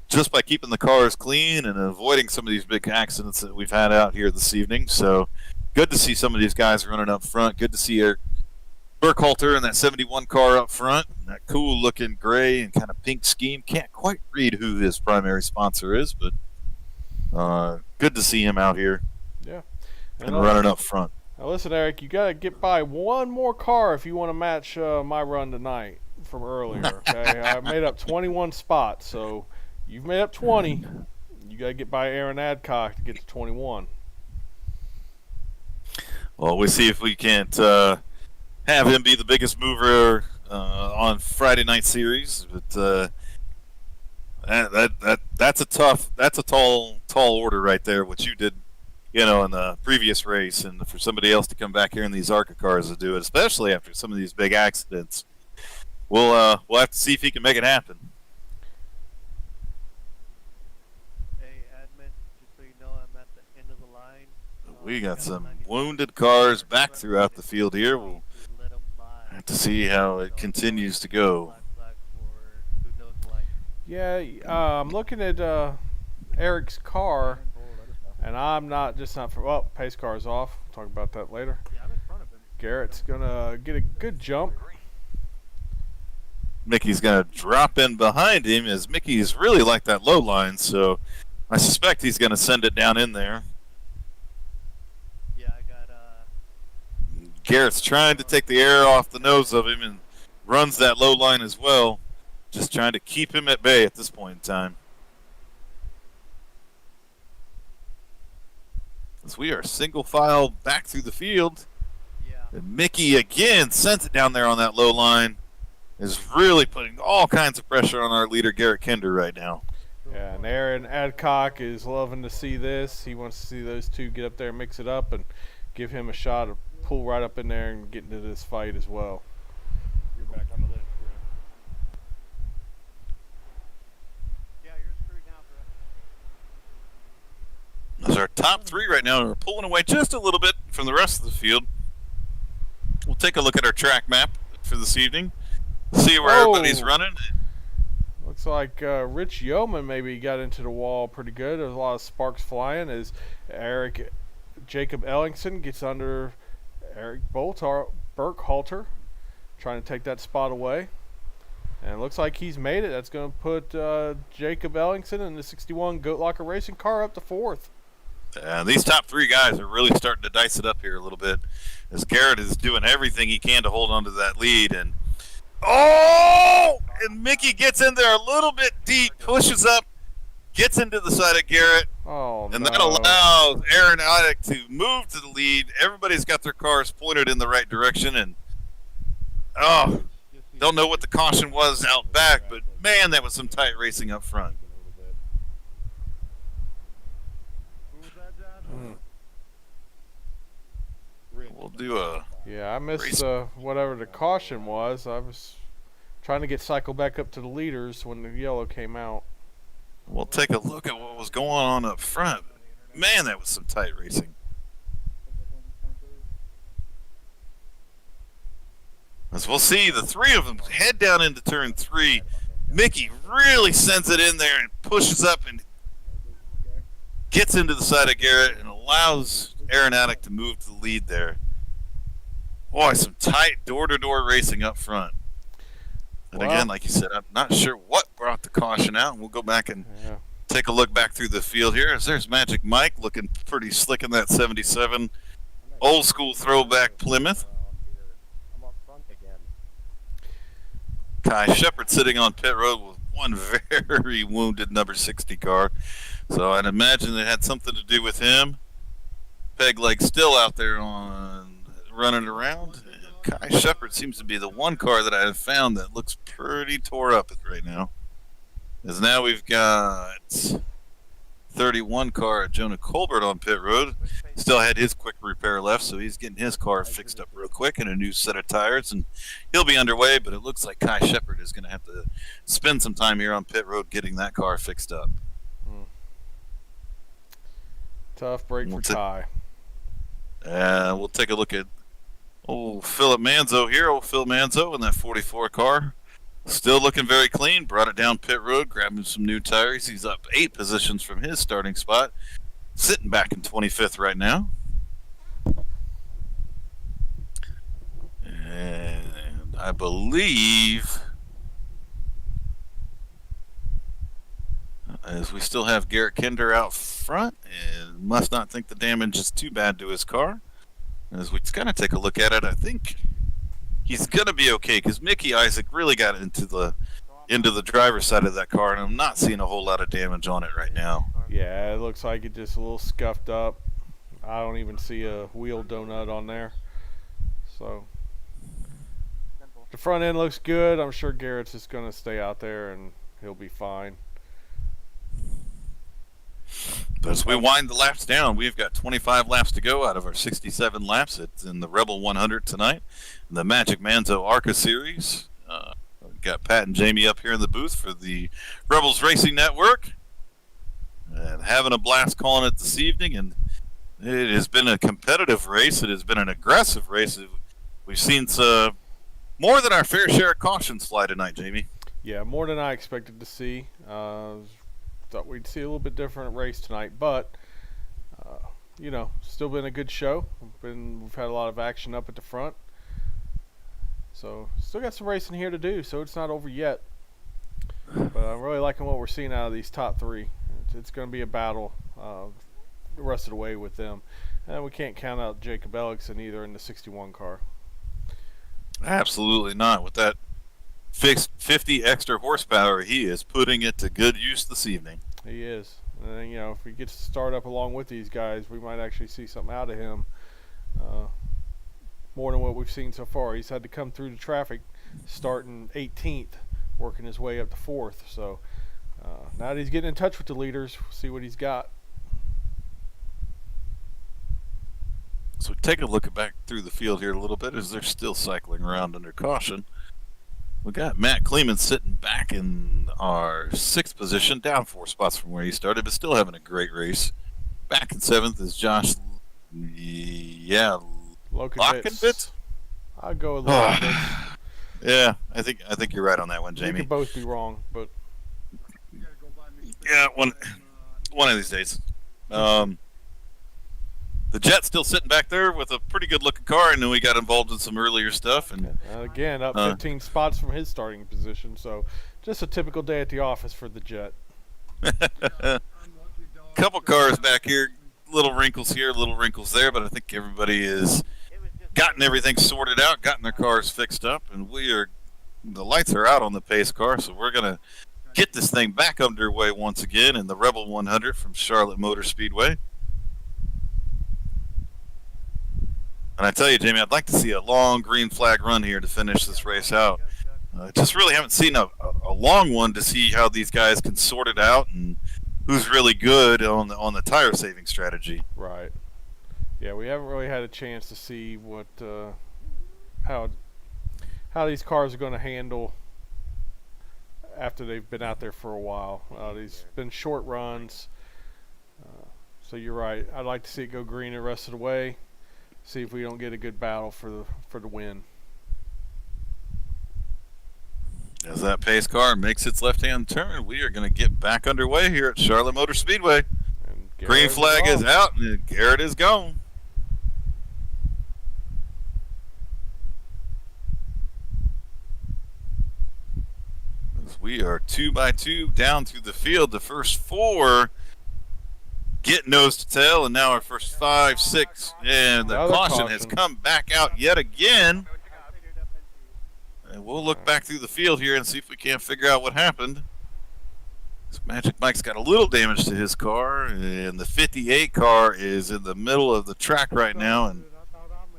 just by keeping the cars clean and avoiding some of these big accidents that we've had out here this evening. So good to see some of these guys running up front. Good to see Eric Burkhalter in that 71 car up front, that cool looking gray and kind of pink scheme. Can't quite read who his primary sponsor is, but good to see him out here. and running up front. Now listen, Eric, you got to get by one more car if you want to match my run tonight from earlier. Okay, I made up 21 spots, so you've made up 20. You got to get by Aaron Adcock to get to 21. Well, we'll see if we can't have him be the biggest mover on Friday night series, but that's a tall order right there. What you did, in the previous race, and for somebody else to come back here in these ARCA cars to do it, especially after some of these big accidents, we'll have to see if he can make it happen. Hey, admin, just so you know, I'm at the end of the line. We got some wounded cars back throughout the field here. We'll have to see how it continues to go. Yeah, I'm looking at Eric's car, and I'm not for. Well, pace car's off. We'll talk about that later. Yeah, I'm in front of him. Garrett's gonna get a good jump. Mickey's going to drop in behind him, as Mickey's really like that low line, so I suspect he's going to send it down in there. Yeah, I got Garrett's trying to take the air off the nose of him and runs that low line as well, just trying to keep him at bay at this point in time. As we are single file back through the field, and Mickey again sends it down there on that low line, is really putting all kinds of pressure on our leader, Garrett Kinder, right now. Yeah, and Aaron Adcock is loving to see this. He wants to see those two get up there and mix it up and give him a shot to pull right up in there and get into this fight as well. You're back on the list, bro. Yeah, you're screwed now, bro. As our top three right now are pulling away just a little bit from the rest of the field. We'll take a look at our track map for this evening. See where everybody's running. Looks like Rich Yeoman maybe got into the wall pretty good. There's a lot of sparks flying as Jacob Ellingson gets under Eric Burkhalter, trying to take that spot away. And it looks like he's made it. That's going to put Jacob Ellingson and the 61 Goat Locker Racing car up to fourth. These top three guys are really starting to dice it up here a little bit, as Garrett is doing everything he can to hold on to that lead. And and Mickey gets in there a little bit deep, pushes up, gets into the side of Garrett, and that allows Aaron Adcock to move to the lead. Everybody's got their cars pointed in the right direction, and don't know what the caution was out back, but man, that was some tight racing up front. We'll do a... Yeah, I missed whatever the caution was. I was trying to get cycled back up to the leaders when the yellow came out. We'll take a look at what was going on up front. Man, that was some tight racing. As we'll see, the three of them head down into turn 3. Mickey really sends it in there and pushes up and gets into the side of Garrett and allows Aaron Adcock to move to the lead there. Boy, some tight door-to-door racing up front. And again, like you said, I'm not sure what brought the caution out. We'll go back and take a look back through the field here. As there's Magic Mike looking pretty slick in that 77 old-school throwback Plymouth. I'm up front again. Kai Shepard sitting on pit road with one very wounded number 60 car. So I'd imagine it had something to do with him. Peg leg still out there running around. Kai Shepard seems to be the one car that I have found that looks pretty tore up right now. As now we've got 31 car Jonah Colbert on pit road. Still had his quick repair left, so he's getting his car fixed up real quick and a new set of tires, and he'll be underway, but it looks like Kai Shepard is going to have to spend some time here on pit road getting that car fixed up. Tough break for Kai. We'll take a look at Philip Manzo here. Phil Manzo in that 44 car. Still looking very clean. Brought it down pit road, grabbing some new tires. He's up 8 positions from his starting spot. Sitting back in 25th right now. And I believe, as we still have Garrett Kinder out front and must not think the damage is too bad to his car. As we kind of take a look at it, I think he's going to be okay because Mickey Isaac really got into the driver's side of that car, and I'm not seeing a whole lot of damage on it right now. Yeah, it looks like it just a little scuffed up. I don't even see a wheel donut on there. So the front end looks good. I'm sure Garrett's just going to stay out there and he'll be fine. But as we wind the laps down, we've got 25 laps to go out of our 67 laps. It's in the Rebel 100 tonight, in the Magic Manzo ARCA Series. We've got Pat and Jamie up here in the booth for the Rebels Racing Network, and having a blast calling it this evening. And it has been a competitive race. It has been an aggressive race. We've seen more than our fair share of cautions fly tonight, Jamie. Yeah, more than I expected to see. Thought we'd see a little bit different race tonight, but still been a good show. We've had a lot of action up at the front, so still got some racing here to do. So it's not over yet, but I'm really liking what we're seeing out of these top three. It's going to be a battle the rest of the way with them, and we can't count out Jacob Ellickson either in the 61 car. Absolutely not. With that fixed 50 extra horsepower, he is putting it to good use this evening. He is. And if he gets to start up along with these guys, we might actually see something out of him more than what we've seen so far. He's had to come through the traffic starting 18th, working his way up to 4th. So now that he's getting in touch with the leaders, we'll see what he's got. So take a look back through the field here a little bit as they're still cycling around under caution. We got Matt Kleeman sitting back in our 6th position, down 4 spots from where he started, but still having a great race. Back in 7th is Josh. Lokenvitz. I'll go with Lokenvitz. Yeah, I think you're right on that one, Jamie. We could both be wrong, but yeah, one of these days. The Jet's still sitting back there with a pretty good-looking car, and then we got involved in some earlier stuff. And again, up 15 spots from his starting position, so just a typical day at the office for the Jet. Couple cars back here, little wrinkles here, little wrinkles there, but I think everybody has gotten everything sorted out, gotten their cars fixed up, and the lights are out on the pace car, so we're going to get this thing back underway once again in the Rebel 100 from Charlotte Motor Speedway. And I tell you, Jamie, I'd like to see a long green flag run here to finish this race out. Just really haven't seen a long one to see how these guys can sort it out and who's really good on the tire saving strategy. Right. Yeah, we haven't really had a chance to see what how these cars are going to handle after they've been out there for a while. These been short runs, so you're right. I'd like to see it go green the rest of the way. See if we don't get a good battle for the win. As that pace car makes its left-hand turn, we are going to get back underway here at Charlotte Motor Speedway. Green flag is out, and Garrett is gone. As we are 2 by 2 down through the field, the first 4 get nose to tail, and now our first 5, 6, and the caution has come back out yet again. And we'll look back through the field here and see if we can't figure out what happened. This Magic Mike's got a little damage to his car, and the 58 car is in the middle of the track right now, and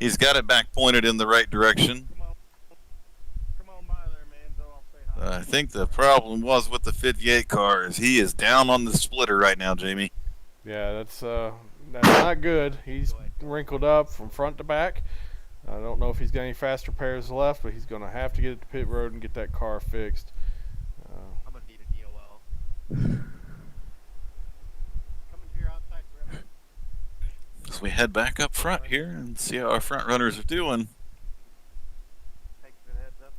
he's got it back pointed in the right direction. I think the problem was with the 58 car is he is down on the splitter right now, Jamie. Yeah, that's not good. He's wrinkled up from front to back. I don't know if he's got any fast repairs left, but he's going to have to get it to pit road and get that car fixed. I'm going to need a DOL. Coming to your outside rim. So we head back up front here and see how our front runners are doing. Take a heads up.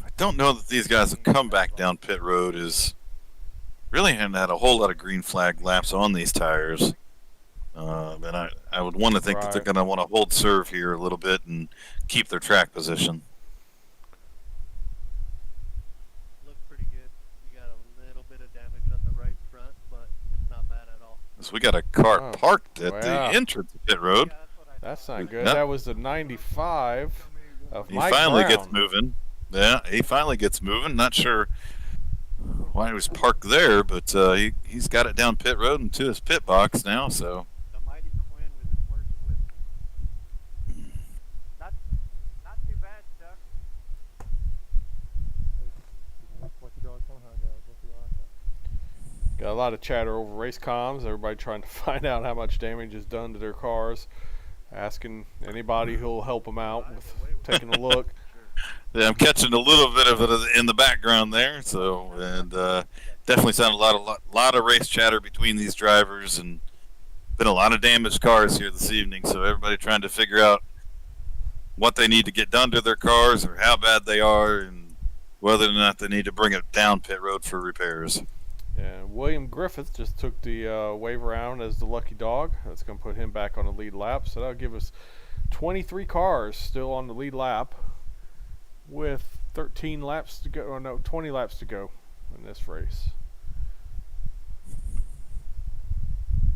I don't know that these guys have come back down pit road is really haven't had a whole lot of green flag laps on these tires. And I would want to think that they're going to want to hold serve here a little bit and keep their track position. So we got a car Oh, parked at wow. the entrance of pit road. Yeah, that's what I That's thought. not good. Yep. That was the 95 of He Mike finally Brown. gets moving. Yeah, he finally gets moving. Not sure why he was parked there, but he's got it down pit road and to his pit box now. So The mighty Quinn with his words of wisdom. Not too bad, Chuck. What you doing somehow, guys? What you want? Got a lot of chatter over race comms. Everybody trying to find out how much damage is done to their cars. Asking anybody who'll help them out with taking a look. yeah, I'm catching a little bit of it in the background there. So and definitely sounded a lot of race chatter between these drivers, and been a lot of damaged cars here this evening. So everybody trying to figure out what they need to get done to their cars or how bad they are, and whether or not they need to bring it down pit road for repairs. And William Griffith just took the wave around as the lucky dog. That's going to put him back on the lead lap. So that'll give us 23 cars still on the lead lap with 13 laps to go. Or no, 20 laps to go in this race.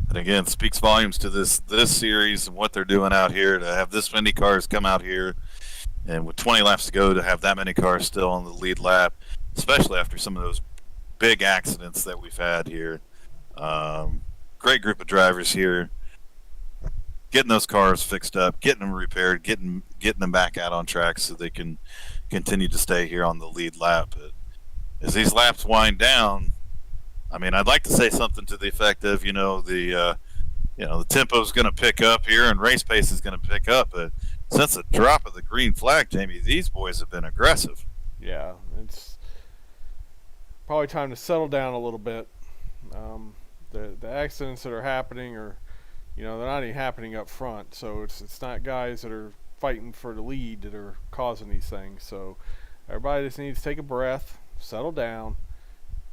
And again, speaks volumes to this series and what they're doing out here to have this many cars come out here, and with 20 laps to go to have that many cars still on the lead lap, especially after some of those big accidents that we've had here. Great group of drivers here, getting those cars fixed up, getting them repaired, getting them back out on track so they can continue to stay here on the lead lap. But as these laps wind down, I mean, I'd like to say something to the effect of, the tempo is going to pick up here and race pace is going to pick up. But since the drop of the green flag, Jamie, these boys have been aggressive. Yeah, it's probably time to settle down a little bit. The accidents that are happening are, they're not even happening up front. So it's not guys that are fighting for the lead that are causing these things. So everybody just needs to take a breath, settle down,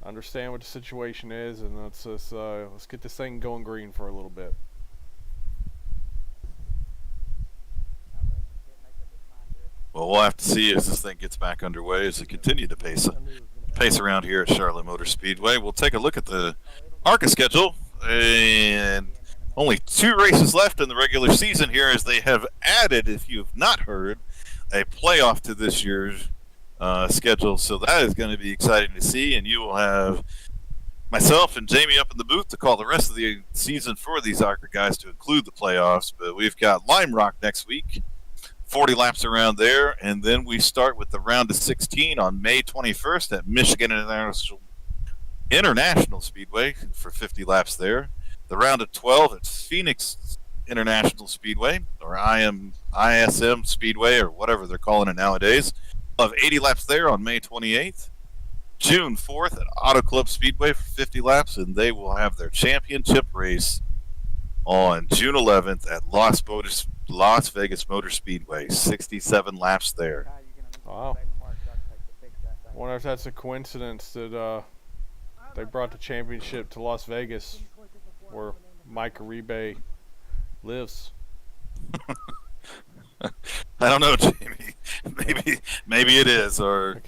understand what the situation is, and let's get this thing going green for a little bit. Well, we'll have to see as this thing gets back underway as they continue to pace around here at Charlotte Motor Speedway. We'll take a look at the ARCA schedule, and only 2 races left in the regular season here as they have added, if you have not heard, a playoff to this year's schedule. So that is going to be exciting to see, and you will have myself and Jamie up in the booth to call the rest of the season for these ARCA guys to include the playoffs. But we've got Lime Rock next week, 40 laps around there, and then we start with the round of 16 on May 21st at Michigan International Speedway for 50 laps there. The round of 12 at Phoenix International Speedway, or ISM Speedway, or whatever they're calling it nowadays. We'll have 80 laps there on May 28th. June 4th at Auto Club Speedway for 50 laps, and they will have their championship race on June 11th at Las Vegas Motor Speedway, 67 laps there. Wow. I wonder if that's a coincidence that they brought the championship to Las Vegas, where Mike Uribe lives. I don't know, Jamie. Maybe it is, or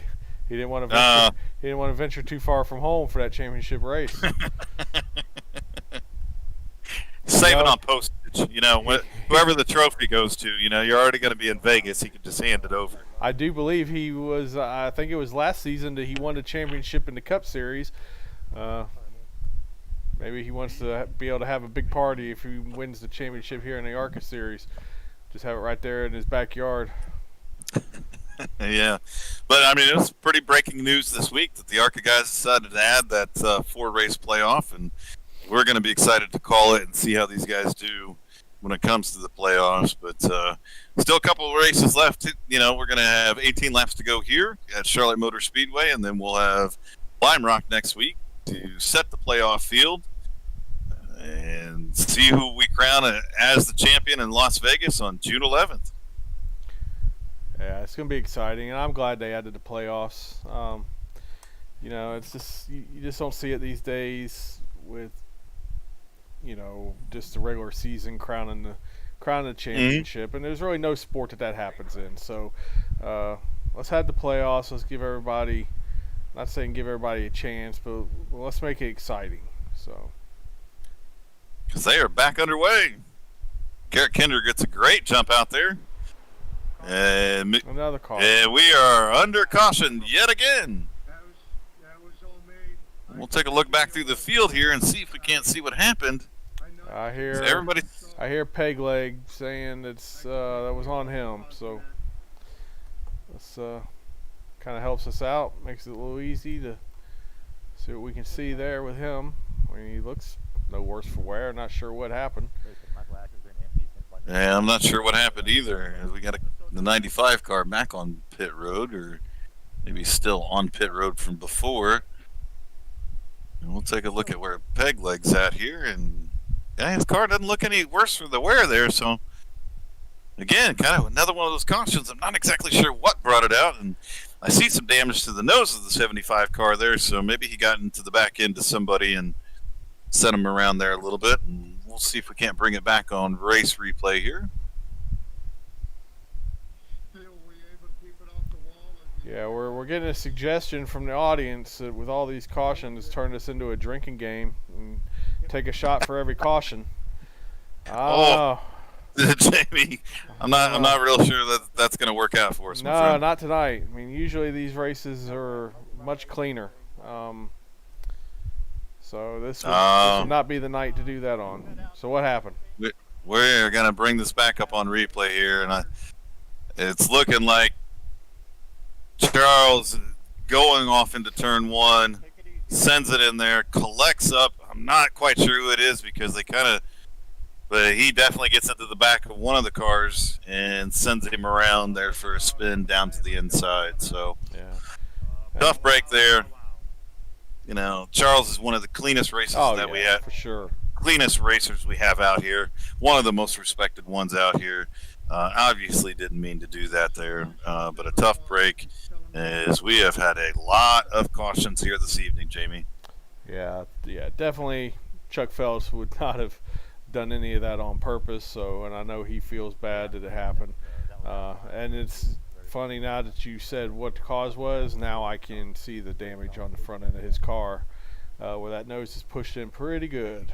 he didn't want to venture too far from home for that championship race. Save it on postage. Whoever the trophy goes to, you're already going to be in Vegas. He can just hand it over. I do believe he was. I think it was last season that he won the championship in the Cup Series. Maybe he wants to be able to have a big party if he wins the championship here in the ARCA Series. Just have it right there in his backyard. Yeah. But, I mean, it was pretty breaking news this week that the ARCA guys decided to add that 4-race playoff, and we're going to be excited to call it and see how these guys do when it comes to the playoffs. But still a couple of races left. We're going to have 18 laps to go here at Charlotte Motor Speedway, and then we'll have Lime Rock next week to set the playoff field and see who we crown as the champion in Las Vegas on June 11th. Yeah, it's going to be exciting, and I'm glad they added the playoffs. It's just you just don't see it these days with just the regular season crowning the championship, and there's really no sport that happens in. So let's have the playoffs. Let's give everybody, not saying give everybody a chance, but let's make it exciting. So because they are back underway. Garrett Kinder gets a great jump out there. And Another car. we are under caution yet again. That was all made. We'll take a look back through the field here and see if we can't see what happened. I hear So everybody, Peg Leg saying it's that was on him. So this kind of helps us out, makes it a little easy to see what we can see there with him. I mean, he looks no worse for wear. Not sure what happened. yeah, I'm not sure what happened either. We got the 95 car back on pit road, or maybe still on pit road from before. And we'll take a look at where Peg Leg's at here, and yeah, his car doesn't look any worse for the wear there. So again, kind of another one of those cautions. I'm not exactly sure what brought it out, and I see some damage to the nose of the 75 car there. So maybe he got into the back end of somebody and sent him around there a little bit, and we'll see if we can't bring it back on race replay here. Yeah, we're getting a suggestion from the audience that with all these cautions, turn this into a drinking game and take a shot for every caution. Oh, Jamie, I'm not real sure that that's going to work out for us. No, not tonight. I mean, usually these races are much cleaner. So this would not be the night to do that on. So what happened? We're going to bring this back up on replay here, and it's looking like Charles going off into turn one, sends it in there, collects up. I'm not quite sure who it is because but he definitely gets into the back of one of the cars and sends him around there for a spin down to the inside. So yeah, tough break there. You know, Charles is one of the cleanest races we have. For sure. Cleanest racers we have out here. One of the most respected ones out here. Obviously didn't mean to do that there, but a tough break as we have had a lot of cautions here this evening, Jamie. Yeah, definitely Chuck Phelps would not have done any of that on purpose, so, and I know he feels bad that it happened. And it's funny now that you said what the cause was, now I can see the damage on the front end of his car, where that nose is pushed in pretty good.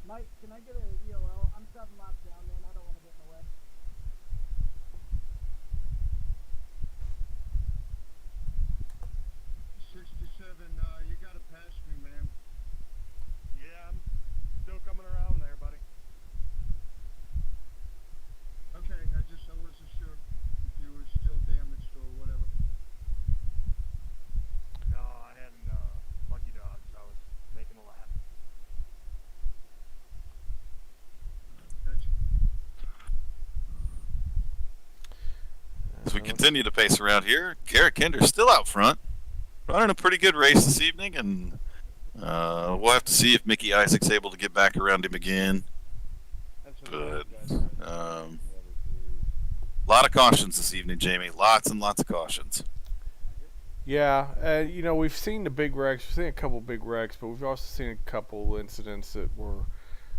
Mike, can I get a EOL? I'm 7 laps down, man. I don't want to get in the way. 67, you got to pass me, man. Yeah, I'm still coming around there, buddy. Okay, I wasn't sure if you were still damaged or whatever. No, I hadn't lucky dogs. I was making a lap. As we continue to pace around here, Garrett Kinder's still out front, running a pretty good race this evening, and we'll have to see if Mickey Isaac's able to get back around him again. But a lot of cautions this evening, Jamie. Lots and lots of cautions. Yeah, you know, we've seen the big wrecks. We've seen a couple big wrecks, but we've also seen a couple incidents that were,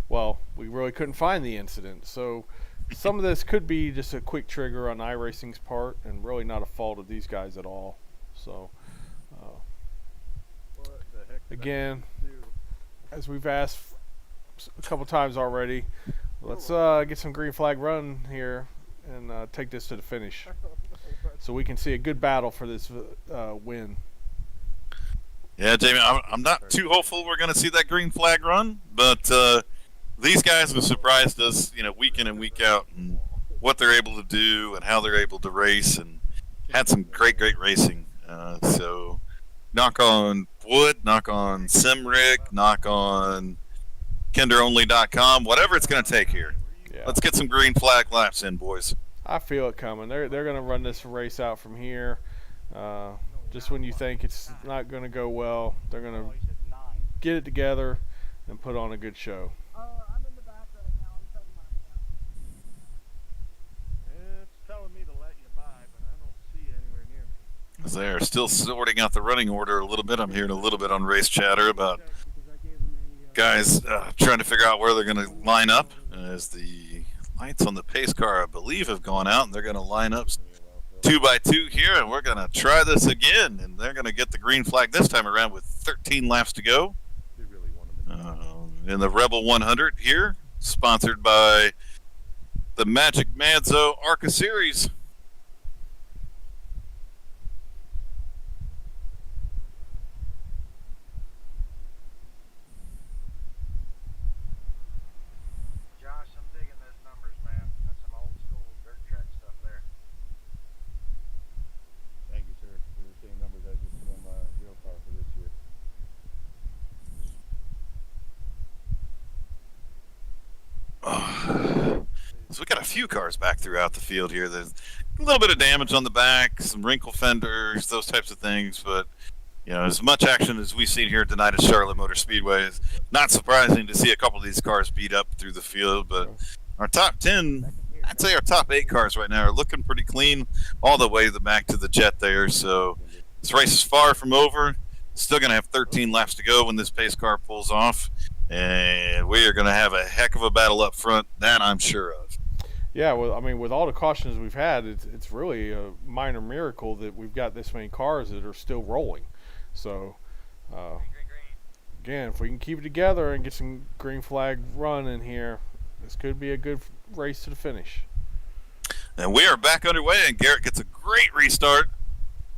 well, we really couldn't find the incident. So some of this could be just a quick trigger on iRacing's part and really not a fault of these guys at all. So, again, as we've asked a couple times already, let's get some green flag run here and take this to the finish so we can see a good battle for this win. Yeah, Jamie, I'm not too hopeful we're going to see that green flag run, but these guys have surprised us, you know, week in and week out, and what they're able to do and how they're able to race, and had some great racing. So knock on wood, knock on SimRig, knock on KinderOnly.com, whatever it's going to take here. Yeah. Let's get some green flag laps in, boys. I feel it coming. They're going to run this race out from here. Just when you think it's not going to go well, they're going to get it together and put on a good show. I'm in the back right now. I'm 7 laps down. It's telling me to let you by, but I don't see you anywhere near me. As they are still sorting out the running order a little bit. I'm hearing a little bit on race chatter about guys trying to figure out where they're going to line up as the lights on the pace car, I believe, have gone out, and they're going to line up 2x2 here, and we're going to try this again. And they're going to get the green flag this time around with 13 laps to go. They really want them In the Rebel 100 here, sponsored by the Magic Manzo ARCA Series. Josh, I'm digging those numbers, man. That's some old school dirt track stuff there. Thank you, sir. We were seeing numbers I just put on my real car for this year. So we got a few cars back throughout the field here. There's a little bit of damage on the back, some wrinkle fenders, those types of things. But, as much action as we've seen here tonight at Charlotte Motor Speedway is not surprising to see a couple of these cars beat up through the field. But our top 10, I'd say our top 8 cars right now are looking pretty clean all the way back to the jet there. So this race is far from over. Still going to have 13 laps to go when this pace car pulls off. And we are going to have a heck of a battle up front, that I'm sure of. Yeah, well, I mean, with all the cautions we've had, it's really a minor miracle that we've got this many cars that are still rolling. So, again, if we can keep it together and get some green flag run in here, this could be a good race to the finish. And we are back underway, and Garrett gets a great restart.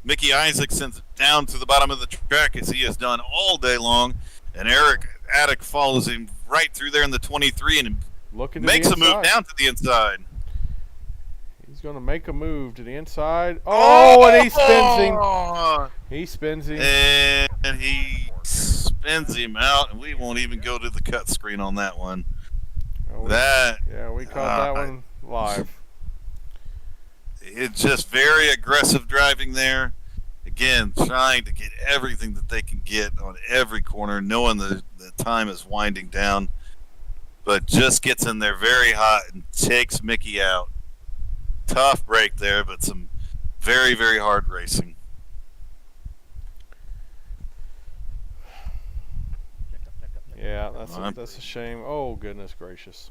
Mickey Isaac sends it down to the bottom of the track as he has done all day long. And Eric Attic follows him right through there in the 23 and makes a move down to the inside. He's going to make a move to the inside. Oh, and he spins him. He spins him. And he spins him out, and we won't even go to the cut screen on that one. We caught that one live. It's just very aggressive driving there. Again, trying to get everything that they can get on every corner, knowing the time is winding down, but just gets in there very hot and takes Mickey out. Tough break there, but some very, very hard racing. Yeah, that's a shame. Oh, goodness gracious.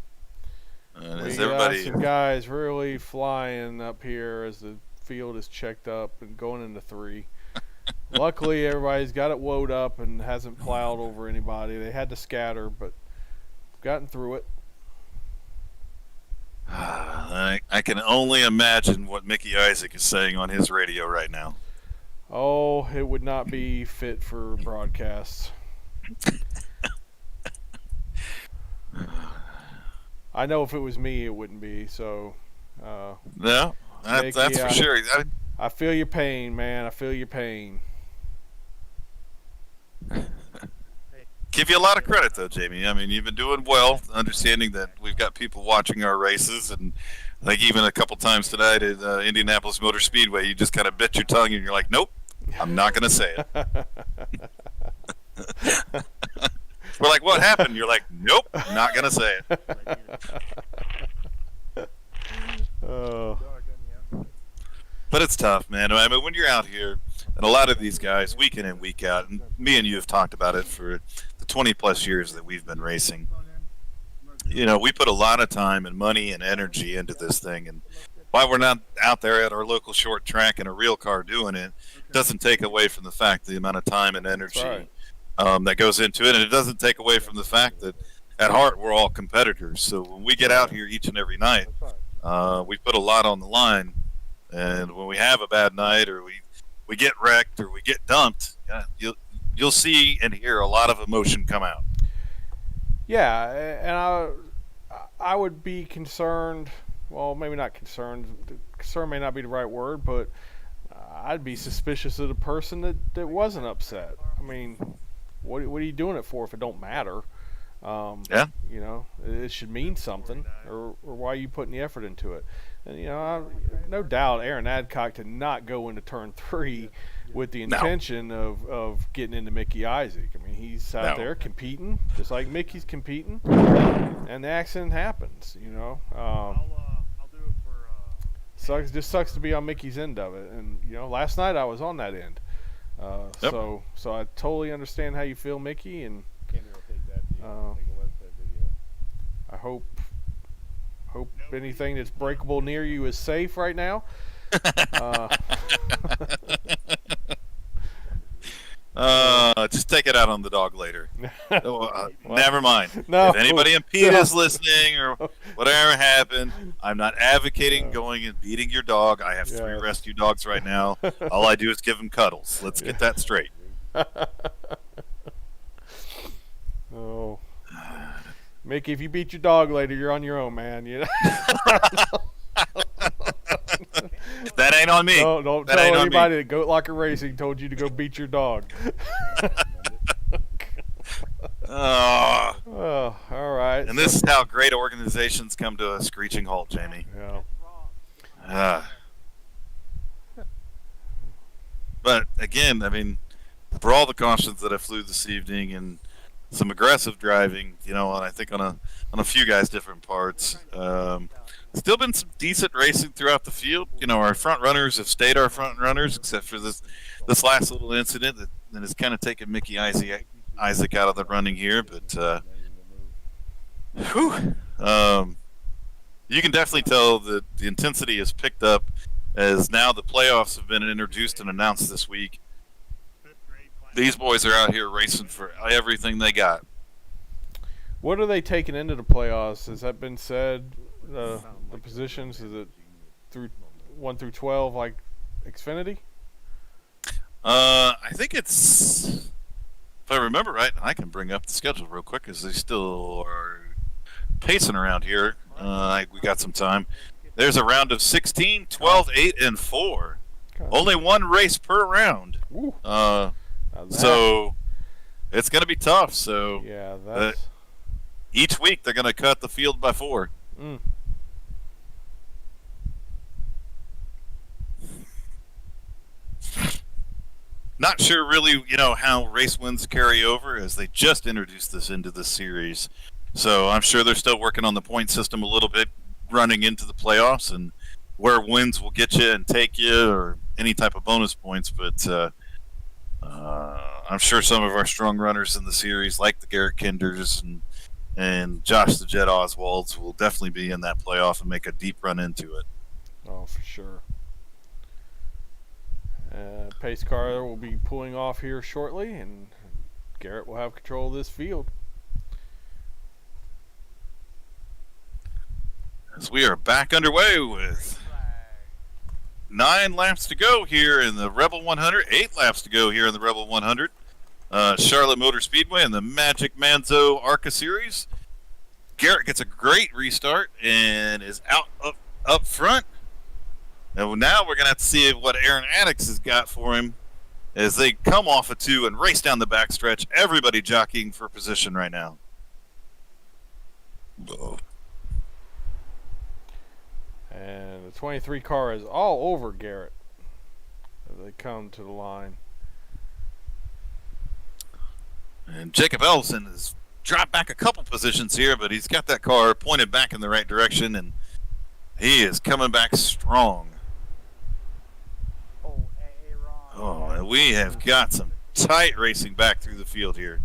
And We got some guys really flying up here as the field is checked up and going into 3. Luckily, everybody's got it woed up and hasn't plowed over anybody. They had to scatter, but gotten through it. I can only imagine what Mickey Isaac is saying on his radio right now. Oh, it would not be fit for broadcasts. I know if it was me, it wouldn't be. So, no, that's for sure. I feel your pain, man. I feel your pain. Give you a lot of credit, though, Jamie. I mean, you've been doing well, understanding that we've got people watching our races, and I think even a couple times tonight at Indianapolis Motor Speedway, you just kind of bit your tongue and you're like, nope, I'm not going to say it. We're like, what happened? You're like, nope, not going to say it. Oh. But it's tough, man. I mean, when you're out here, and a lot of these guys, week in and week out, and me and you have talked about it for the 20-plus years that we've been racing. We put a lot of time and money and energy into this thing, and while we're not out there at our local short track in a real car doing it, doesn't take away from the fact the amount of time and energy that goes into it, and it doesn't take away from the fact that at heart we're all competitors. So when we get out here each and every night, we put a lot on the line, and when we have a bad night or we get wrecked or we get dumped, you'll see and hear a lot of emotion come out. Yeah, and I would be concerned. Well, maybe not concerned. Concern may not be the right word, but I'd be suspicious of the person that wasn't upset. I mean, what are you doing it for if it don't matter? Yeah. It should mean something, or why are you putting the effort into it? And no doubt Aaron Adcock did not go into turn 3 with the intention of getting into Mickey Isaac. I mean, he's out there competing, just like Mickey's competing, and the accident happens. I'll do it for. Just sucks to be on Mickey's end of it. And last night I was on that end, so I totally understand how you feel, Mickey, and I hope anything that's breakable near you is safe right now. Just take it out on the dog later. Never mind. No. If anybody in PETA is listening or whatever happened, I'm not advocating going and beating your dog. I have 3 rescue dogs right now. All I do is give them cuddles. Let's get that straight. Oh, Mickey, if you beat your dog later, you're on your own, man. You know? That ain't on me. Don't that tell anybody that Goat Locker Racing told you to go beat your dog. Oh, all right. And this is how great organizations come to a screeching halt, Jamie. Yeah. But again, I mean, for all the cautions that I flew this evening and some aggressive driving, and I think on a few guys' different parts, still been some decent racing throughout the field. Our front runners have stayed our front runners, except for this last little incident that has kind of taken Mickey Isaac out of the running here. But you can definitely tell that the intensity has picked up as now the playoffs have been introduced and announced this week. These boys are out here racing for everything they got. What are they taking into the playoffs? Has that been said? The positions, is it through 1 through 12 like Xfinity? I think it's, if I remember right, I can bring up the schedule real quick as they still are pacing around here. We got some time. There's a round of 16, 12, 8, and 4. Okay. Only 1 race per round. So it's going to be tough. So yeah, each week they're going to cut the field by 4. Not sure really, how race wins carry over, as they just introduced this into the series. So I'm sure they're still working on the point system a little bit running into the playoffs and where wins will get you and take you or any type of bonus points. But I'm sure some of our strong runners in the series, like the Garrett Kinders and Josh the Jet Oswalds, will definitely be in that playoff and make a deep run into it. Oh, for sure. Pace car will be pulling off here shortly, and Garrett will have control of this field. As we are back underway with 9 laps to go here in the Rebel 100, 8 laps to go here in the Rebel 100. Charlotte Motor Speedway in the Magic Manzo ARCA Series. Garrett gets a great restart and is out up front. And now we're going to have to see what Aaron Addix has got for him as they come off a 2 and race down the backstretch. Everybody jockeying for position right now. And the 23 car is all over Garrett as they come to the line. And Jacob Ellison has dropped back a couple positions here, but he's got that car pointed back in the right direction, and he is coming back strong. Oh, and we have got some tight racing back through the field here.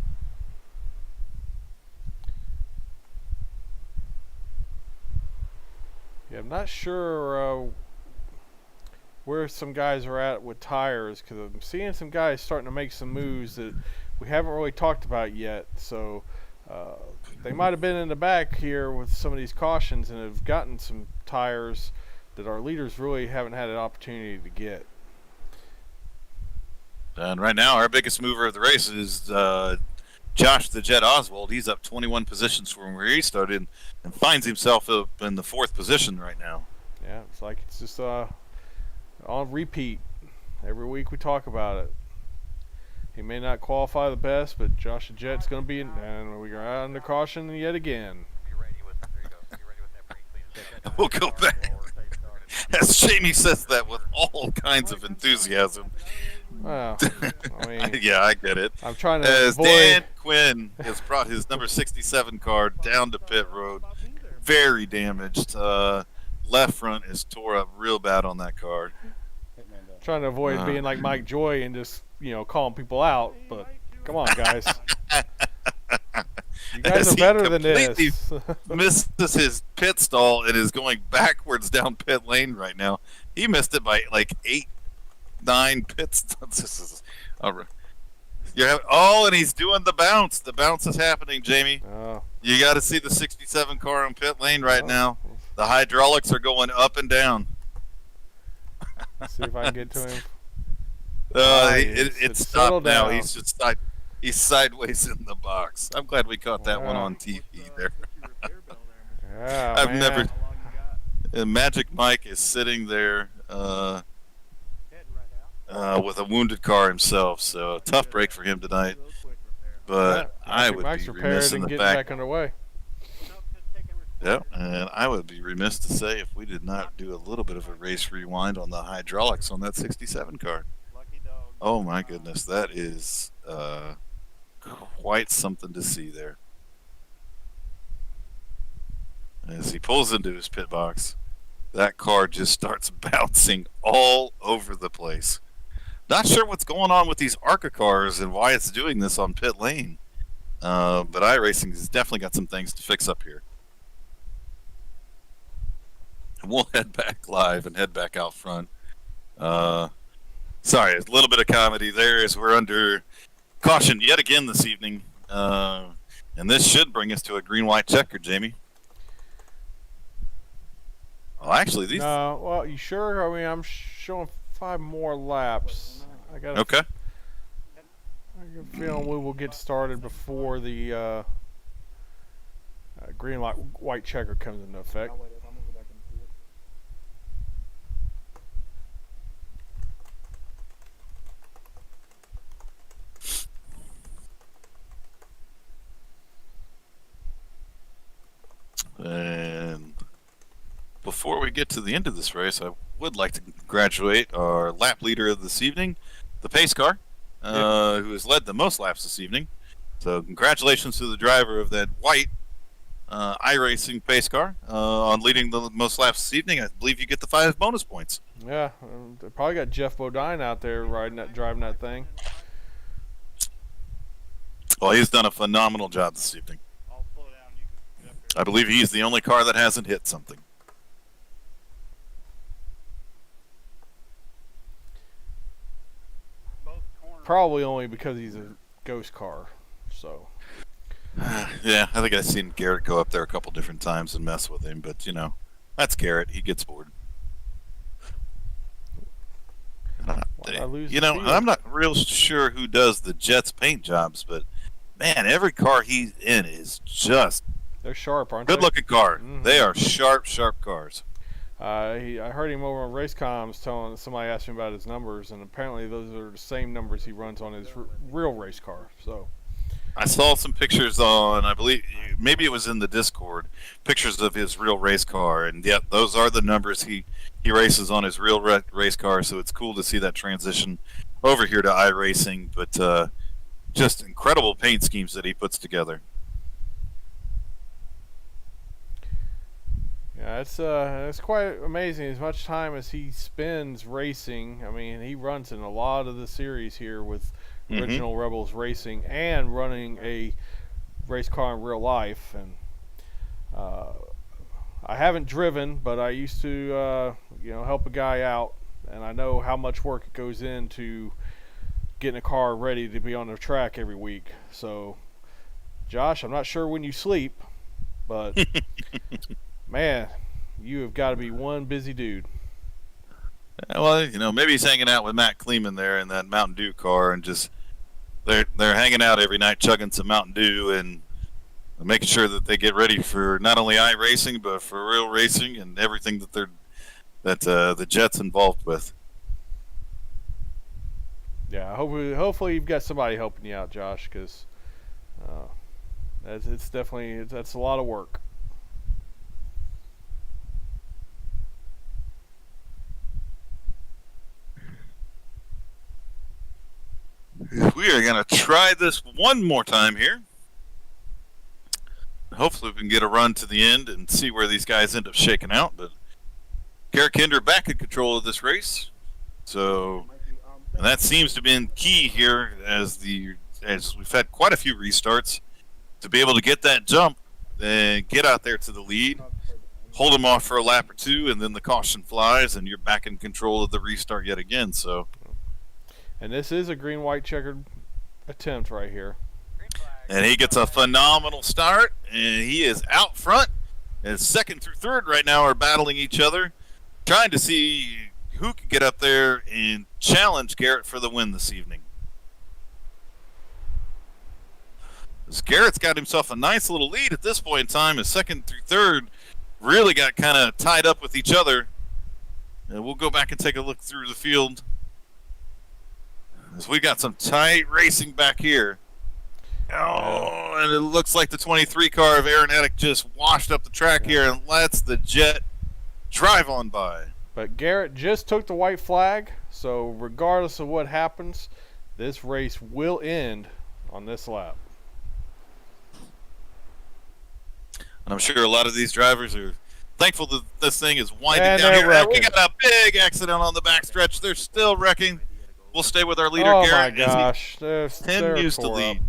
Yeah, I'm not sure where some guys are at with tires, because I'm seeing some guys starting to make some moves that we haven't really talked about yet. So they might have been in the back here with some of these cautions and have gotten some tires that our leaders really haven't had an opportunity to get. And right now, our biggest mover of the race is Josh the Jet Oswald. He's up 21 positions from where he started and finds himself up in the 4th position right now. Yeah, it's like it's just on repeat. Every week we talk about it. He may not qualify the best, but Josh the Jet's going to be in, and we are under caution yet again. We'll go back. As Jamie says that with all kinds of enthusiasm. Well, I mean, yeah, I get it. I'm trying to As avoid... Dan Quinn has brought his number 67 car down to pit road, very damaged. Left front is tore up real bad on that car. Trying to avoid being like Mike Joy and just calling people out, but come on, guys. You guys are better than this. Misses his pit stall and is going backwards down pit lane right now He missed it by like 8, 9 pits. This is, and he's doing the bounce. The bounce is happening, Jamie. Oh. You got to see the 67 car in pit lane right Oh. now. The hydraulics are going up and down. Let's see if I can get to him. It's stopped now. down. He's just he's sideways in the box. I'm glad we caught that one on TV there. What's your repair bill there, Mr. Yeah, I've man. never. How long you got? Magic Mike is sitting there Heading right out. with a wounded car himself, so a tough break for him tonight. Real quick repair. But I Magic would Mike's be repaired remiss in and the getting fact. back underway. No, just taking Yep, and I would be remiss to say if we did not do a little bit of a race rewind on the hydraulics on that 67 car. lucky dog. Oh my goodness, that is quite something to see there. As he pulls into his pit box, that car just starts bouncing all over the place. Not sure what's going on with these ARCA cars and why it's doing this on pit lane. But iRacing has definitely got some things to fix up here. And we'll head back live and head back out front. Sorry, a little bit of comedy there as we're under caution yet again this evening. And this should bring us to a green-white checker, Jamie. Well, actually, these... No, well, you sure? I mean, I'm showing 5 more laps. I got Okay. a feeling we will get started before the green light white checker comes into effect. I'll wait up. I'm gonna go back and see it. And before we get to the end of this race, I would like to congratulate our lap leader of this evening, the pace car, who has led the most laps this evening. So congratulations to the driver of that white iRacing pace car on leading the most laps this evening. I believe you get the 5 bonus points. Yeah, they probably got Jeff Bodine out there driving that thing. Well, he's done a phenomenal job this evening. I'll slow down. You can get up I believe he's the only car that hasn't hit something. both corners. Probably only because he's a ghost car. So Yeah, I think I've seen Garrett go up there a couple different times and mess with him, but that's Garrett. He gets bored. why did I lose You the know, field? I'm not real sure who does the Jets paint jobs, but man, every car he's in is just They're sharp, aren't good they? looking car. Mhm. They are sharp cars. I heard him over on race comms telling somebody asked him about his numbers, and apparently those are the same numbers he runs on his real race car. So I saw some pictures on, I believe, maybe it was in the Discord, pictures of his real race car, and yet those are the numbers he races on his real race car. So it's cool to see that transition over here to iRacing, but just incredible paint schemes that he puts together. yeah, it's quite amazing. As much time as he spends racing, I mean, he runs in a lot of the series here with Mhm. Original Rebels Racing and running a race car in real life. And I haven't driven, but I used to, help a guy out, and I know how much work it goes into getting a car ready to be on the track every week. So, Josh, I'm not sure when you sleep, but man, you have got to be one busy dude. Well, maybe he's hanging out with Matt Kleeman there in that Mountain Dew car, and just they're hanging out every night, chugging some Mountain Dew and making sure that they get ready for not only iRacing but for real racing and everything that the Jets involved with. Yeah, hopefully you've got somebody helping you out, Josh, because that's a lot of work. We are going to try this one more time here. Hopefully we can get a run to the end and see where these guys end up shaking out. But Garrett Kinder back in control of this race. So, and that seems to have been key here as we've had quite a few restarts to be able to get that jump and get out there to the lead. hold him off for a lap or two, and then the caution flies, and you're back in control of the restart yet again. So, and this is a green-white checkered attempt right here. and he gets a phenomenal start, and he is out front. And second through third right now are battling each other, trying to see who can get up there and challenge Garrett for the win this evening. As Garrett's got himself a nice little lead at this point in time, as second through third really got kind of tied up with each other. And we'll go back and take a look through the field, as we got some tight racing back here. Oh, and it looks like the 23 car of Aaron Ettick just washed up the track here and lets the Jet drive on by. But Garrett just took the white flag, so regardless of what happens, this race will end on this lap. And I'm sure a lot of these drivers are thankful that this thing is winding And down they're here. wrecking. We got a big accident on the backstretch. They're still wrecking. We'll stay with our leader, Oh Garrett, my gosh, they're as he continues to tore up. lead.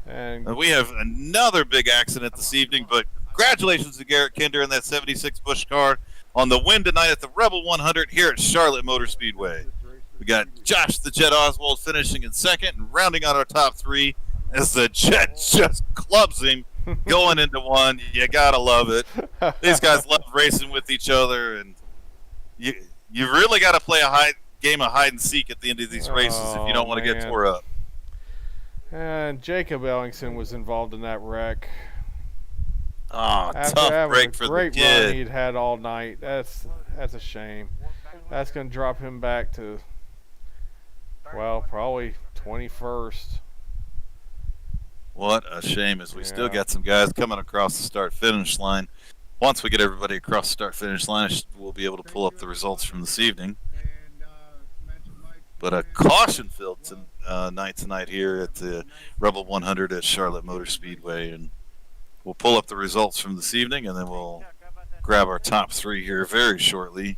And We have another big accident this evening, but congratulations to Garrett Kinder in that 76 Busch car on the win tonight at the Rebel 100 here at Charlotte Motor Speedway. We got Josh the Jet Oswald finishing in second and rounding out our top three as the Jet just clubs him going into one. You gotta love it. These guys love racing with each other, and you really got to play a game of hide and seek at the end of these races if you don't want to get man. tore up. And Jacob Ellingson was involved in that wreck. Oh, After tough having break a for the great run kid. he'd had all night. That's a shame. That's going to drop him back to, well, probably 21st. What a shame, as we still Yeah. got some guys coming across the start-finish line. Once we get everybody across the start-finish line, we'll be able to pull up the results from this evening. But a caution-filled night tonight here at the Rebel 100 at Charlotte Motor Speedway. And we'll pull up the results from this evening, and then we'll grab our top three here very shortly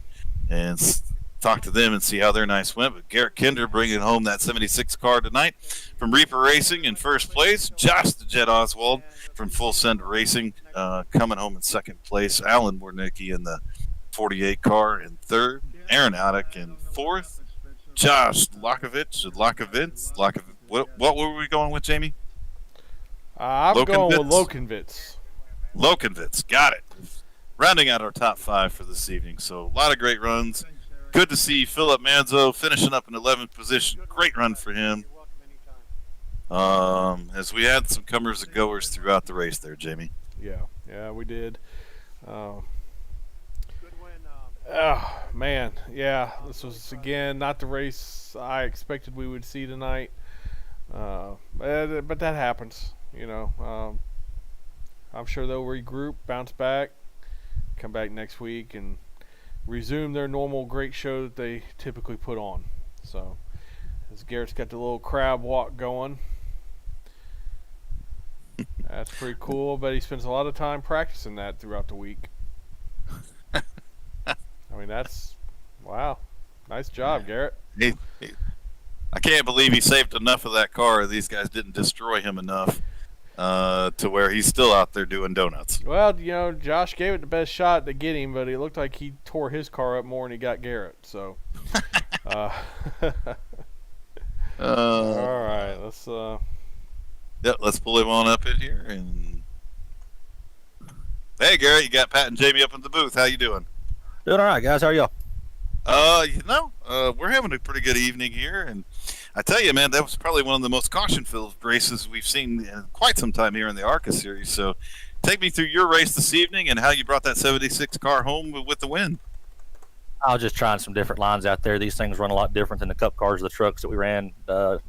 and talk to them and see how their nights went. But Garrett Kinder bringing home that 76 car tonight from Reaper Racing in first place. Josh the Jet Oswald from Full Send Racing coming home in second place. Alan Warnicki in the 48 car in third. Aaron Attic in fourth. Josh Lakovich. What were we going with, Jamie? I'm going with Lokenvitz. Lokenvitz. Lokenvitz, got it. Rounding out our top five for this evening. So a lot of great runs. Good to see Philip Manzo finishing up in 11th position. Great run for him. As we had some comers and goers throughout the race there, Jamie. Yeah, we did. Oh, man, yeah, this was, again, not the race I expected we would see tonight. But that happens, you know. I'm sure they'll regroup, bounce back, come back next week, and resume their normal great show that they typically put on. So, as Garrett's got the little crab walk going, that's pretty cool, but he spends a lot of time practicing that throughout the week. I mean, wow. Nice job, Garrett. I can't believe he saved enough of that car. These guys didn't destroy him enough to where he's still out there doing donuts. Well, you know, Josh gave it the best shot to get him, but it looked like he tore his car up more than he got Garrett. So, all right, let's pull him on up in here. And hey, Garrett, you got Pat and Jamie up in the booth. How you doing? Doing all right, guys. How are y'all? We're having a pretty good evening here, and I tell you, man, that was probably one of the most caution-filled races we've seen in quite some time here in the ARCA series. So, take me through your race this evening and how you brought that 76 car home with the win. I was just trying some different lines out there. These things run a lot different than the Cup cars or the trucks that we ran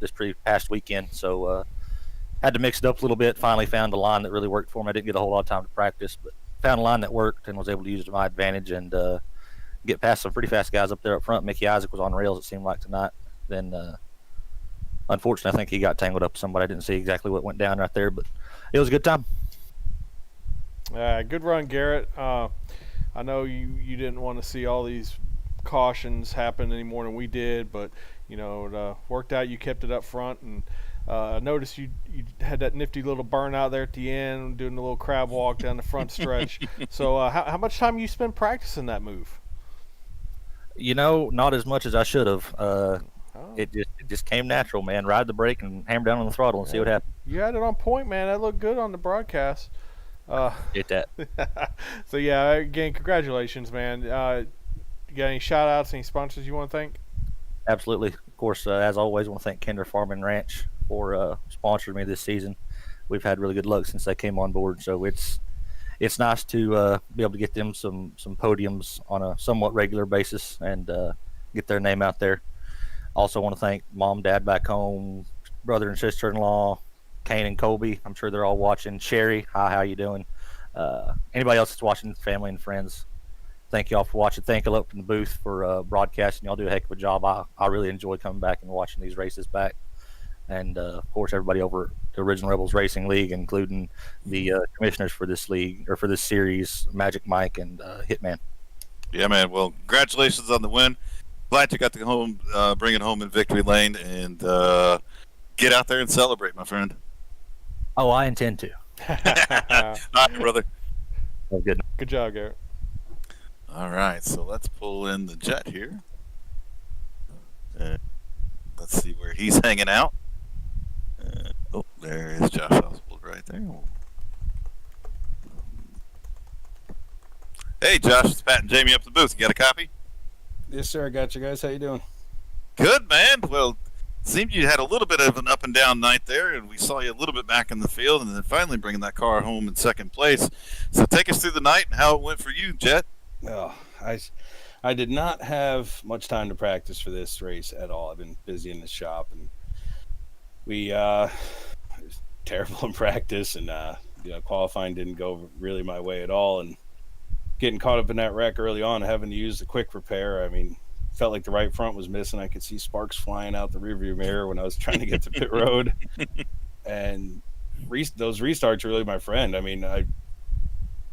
this pretty past weekend. So, had to mix it up a little bit. Finally found a line that really worked for me. I didn't get a whole lot of time to practice, but found a line that worked and was able to use it to my advantage and get past some pretty fast guys up there up front. Mickey Isaac was on rails, it seemed like, tonight. Then, unfortunately, I think he got tangled up with somebody. I didn't see exactly what went down right there, but it was a good time. good run, Garrett. I know you didn't want to see all these cautions happen any more than we did, but, you know, it worked out. You kept it up front, and I noticed you had that nifty little burnout there at the end, doing a little crab walk down the front stretch. So how much time you spend practicing that move? Not as much as I should have. Oh, It just came natural, man. Ride the brake and hammer down on the throttle and see what happens. you had it on point, man. That looked good on the broadcast. Get that. So yeah, again, congratulations, man. You got any shout outs, any sponsors you want to thank? Absolutely. Of course, as always, I want to thank Kinder Farm and Ranch for sponsoring me this season. We've had really good luck since they came on board, so it's nice to be able to get them some podiums on a somewhat regular basis and get their name out there. Also, want to thank mom, dad back home, brother and sister-in-law, Kane and Colby. I'm sure they're all watching. Sherry, hi, how you doing? Anybody else that's watching, family and friends, thank y'all for watching. Thank you up in the booth for broadcasting. Y'all do a heck of a job. I really enjoy coming back and watching these races back. And, of course, everybody over at the Original Rebels Racing League, including the commissioners for this league or for this series, Magic Mike and Hitman. Yeah, man. Well, congratulations on the win. Glad you got to home, bring it home in victory lane, and get out there and celebrate, my friend. Oh, I intend to. All right, brother. Oh, good. Good job, Garrett. All right, so let's pull in the Jet here. Let's see where he's hanging out. Oh, there is Josh Oswald right there. Hey, Josh, it's Pat and Jamie up the booth. You got a copy? Yes, sir. I got you guys. How you doing? Good, man. Well, it seemed you had a little bit of an up and down night there, and we saw you a little bit back in the field, and then finally bringing that car home in second place. So take us through the night and how it went for you, Jet. Oh, I did not have much time to practice for this race at all. I've been busy in the shop, and we it was terrible in practice, and qualifying didn't go really my way at all, and getting caught up in that wreck early on, having to use the quick repair. I mean, felt like the right front was missing. I could see sparks flying out the rearview mirror when I was trying to get to pit road. And those restarts are really my friend. I mean, I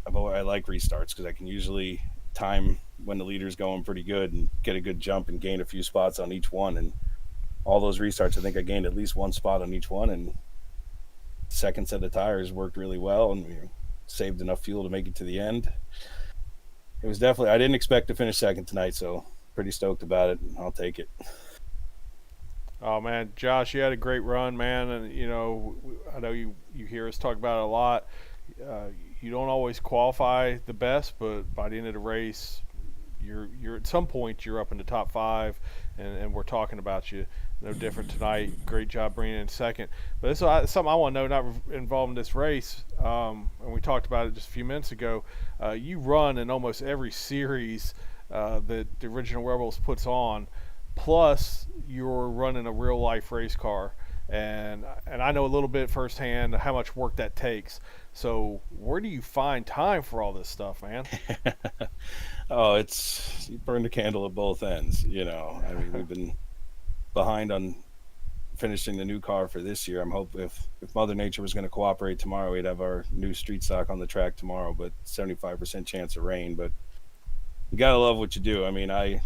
like restarts because I can usually time when the leader's going pretty good and get a good jump and gain a few spots on each one. And all those restarts, I think I gained at least one spot on each one. And second set of tires worked really well, and we saved enough fuel to make it to the end. It was definitely, I didn't expect to finish second tonight, so pretty stoked about it. I'll take it. Oh man, Josh, you had a great run, man, and I know you hear us talk about it a lot. You don't always qualify the best, but by the end of the race, you're at some point you're up in the top five, and we're talking about you. No different tonight. Great job bringing in second. But this is something I want to know, not involved in this race. And we talked about it just a few minutes ago. You run in almost every series that the Original Rebels puts on. Plus, you're running a real life race car, and I know a little bit firsthand how much work that takes. So, where do you find time for all this stuff, man? Oh, it's you burn the candle at both ends. I mean, we've been behind on finishing the new car for this year. I'm hoping if Mother Nature was going to cooperate tomorrow, we'd have our new street stock on the track tomorrow. But 75% chance of rain. But you gotta love what you do. I mean, I'm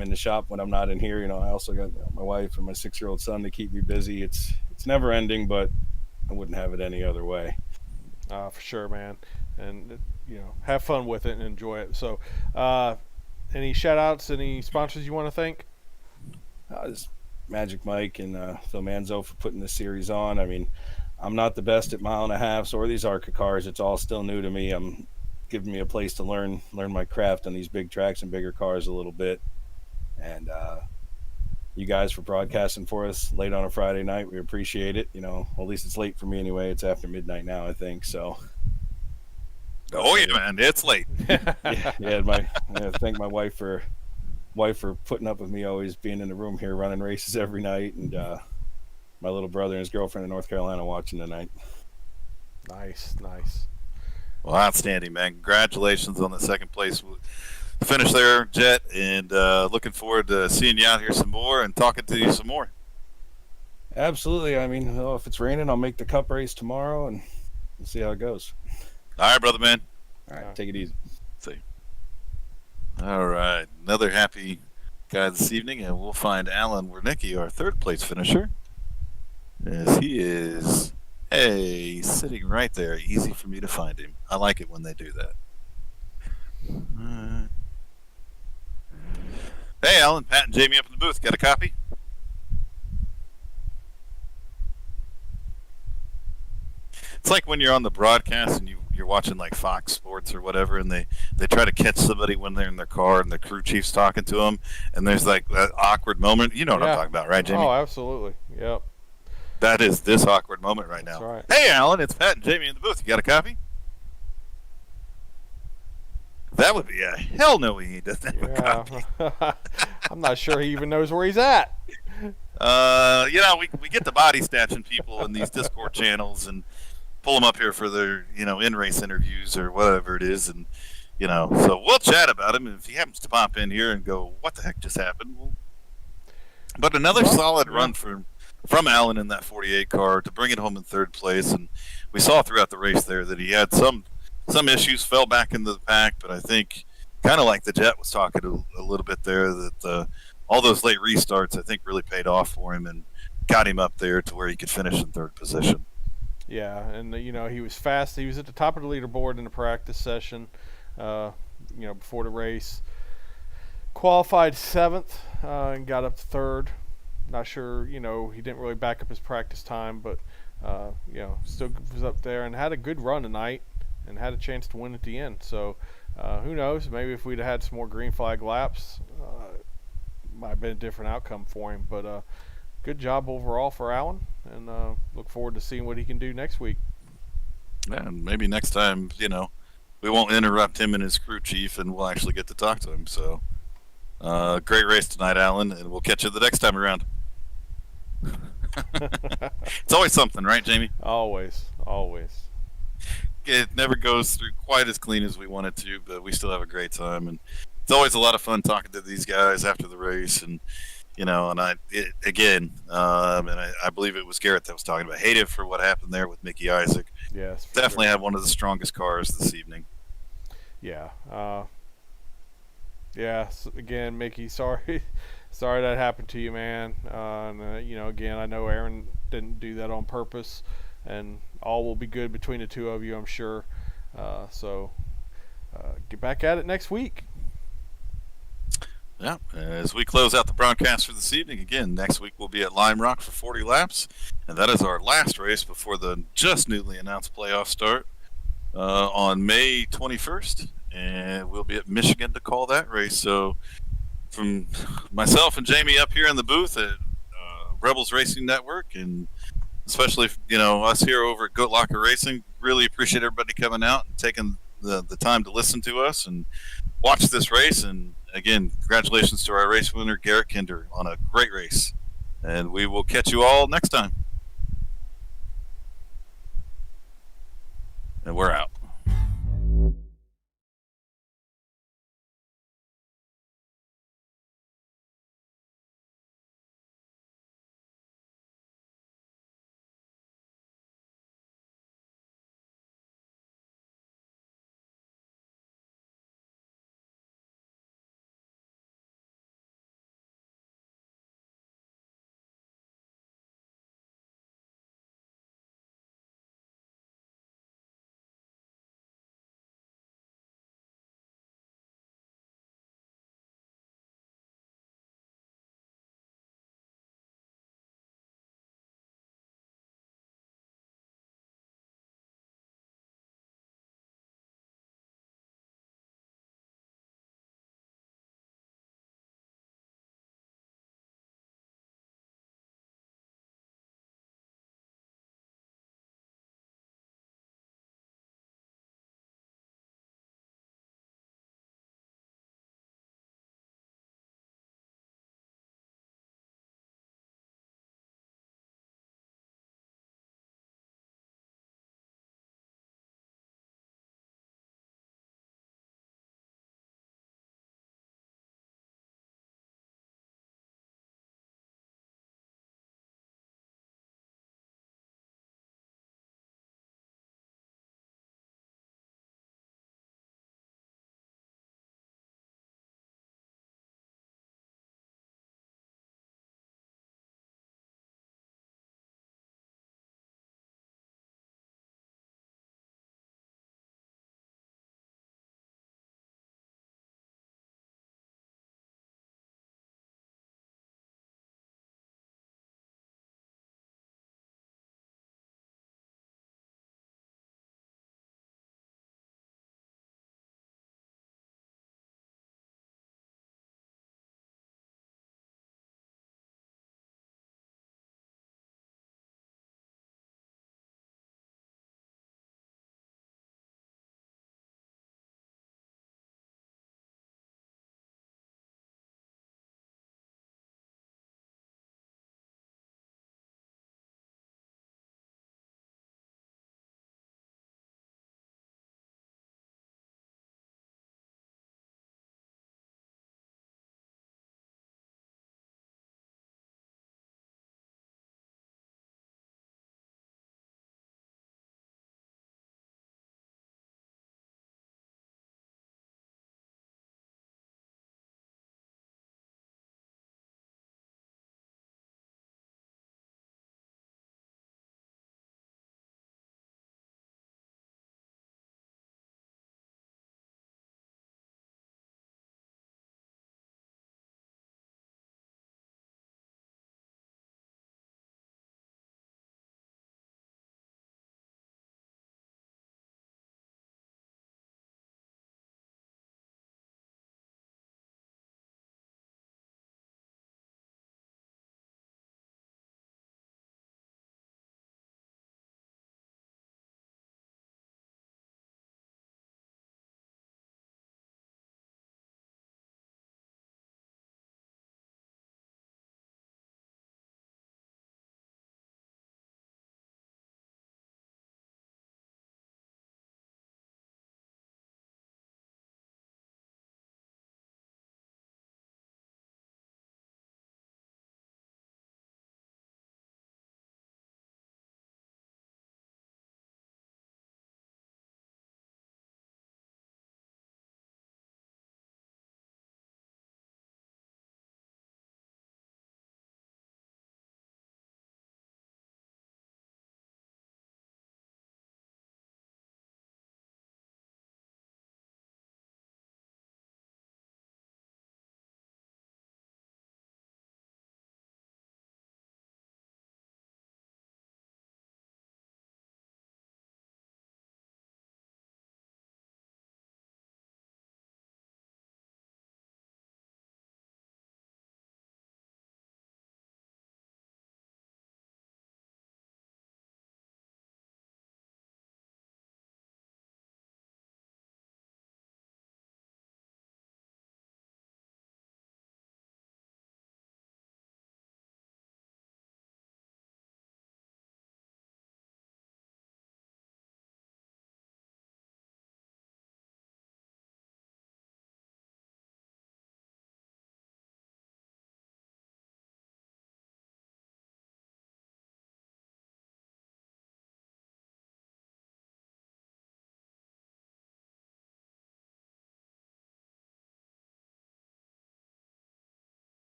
in the shop when I'm not in here. I also got my wife and my 6-year-old son to keep me busy. It's never ending, but I wouldn't have it any other way. For sure, man. And have fun with it and enjoy it. So, any shout outs, any sponsors you want to thank? This Magic Mike and Phil Manzo for putting this series on. I mean, I'm not the best at mile and a half or these ARCA cars. It's all still new to me. I'm giving me a place to learn my craft on these big tracks and bigger cars a little bit. And you guys for broadcasting for us late on a Friday night. We appreciate it. Well, at least it's late for me anyway. It's after midnight now, I think. So. Oh yeah, man, it's late. Thank my wife for putting up with me always being in the room here running races every night, and my little brother and his girlfriend in North Carolina watching tonight. Nice. Well, outstanding, man. Congratulations on the second place finish there, Jet, and looking forward to seeing you out here some more and talking to you some more. Absolutely. I mean, if it's raining, I'll make the cup race tomorrow, and we'll see how it goes. All right, brother, man. All right, take it easy. See. All right, another happy guy this evening, and we'll find Alan Wernicki, our third place finisher. As he is, hey, sitting right there. Easy for me to find him. I like it when they do that. Hey, Alan, Pat, and Jamie up in the booth. Got a copy? It's like when you're on the broadcast and you're watching like Fox Sports or whatever, and they try to catch somebody when they're in their car and the crew chief's talking to them, and there's like that awkward moment. You know what I'm talking about, right, Jamie? Oh, absolutely. Yep. That is this awkward moment right now. That's right. Hey, Alan, it's Pat and Jamie in the booth. You got a copy? That would be a hell no. He doesn't have a copy. I'm not sure he even knows where he's at. We get the body snatching people in these Discord channels and pull them up here for their in-race interviews or whatever it is, and so we'll chat about him. And if he happens to pop in here and go, "What the heck just happened?" But another solid run from Alan in that 48 car to bring it home in third place, and we saw throughout the race there that he had some issues, fell back into the pack, but I think kind of like the Jet was talking a little bit there, that all those late restarts I think really paid off for him and got him up there to where he could finish in third position. Yeah, and he was fast. He was at the top of the leaderboard in the practice session, before the race. Qualified 7th and got up to 3rd. Not sure, he didn't really back up his practice time, but still was up there and had a good run tonight and had a chance to win at the end. So who knows? Maybe if we'd have had some more green flag laps, might have been a different outcome for him. But good job overall for Alan, and look forward to seeing what he can do next week. Yeah, and maybe next time, we won't interrupt him and his crew chief, and we'll actually get to talk to him. So, great race tonight, Alan, and we'll catch you the next time around. It's always something, right, Jamie? Always. It never goes through quite as clean as we want it to, but we still have a great time, and it's always a lot of fun talking to these guys after the race. And and I believe it was Garrett that was talking about hated for what happened there with Mickey Isaac. Yes, definitely had one of the strongest cars this evening. Yeah. Again, Mickey, sorry that happened to you, man. Again, I know Aaron didn't do that on purpose, and all will be good between the two of you, I'm sure. So get back at it next week. Yeah, as we close out the broadcast for this evening, again, next week we'll be at Lime Rock for 40 laps, and that is our last race before the just newly announced playoff start on May 21st, and we'll be at Michigan to call that race. So from myself and Jamie up here in the booth at Rebels Racing Network, and especially us here over at Goat Locker Racing, really appreciate everybody coming out and taking the time to listen to us and watch this race. And again, congratulations to our race winner, Garrett Kinder, on a great race. And we will catch you all next time. And we're out.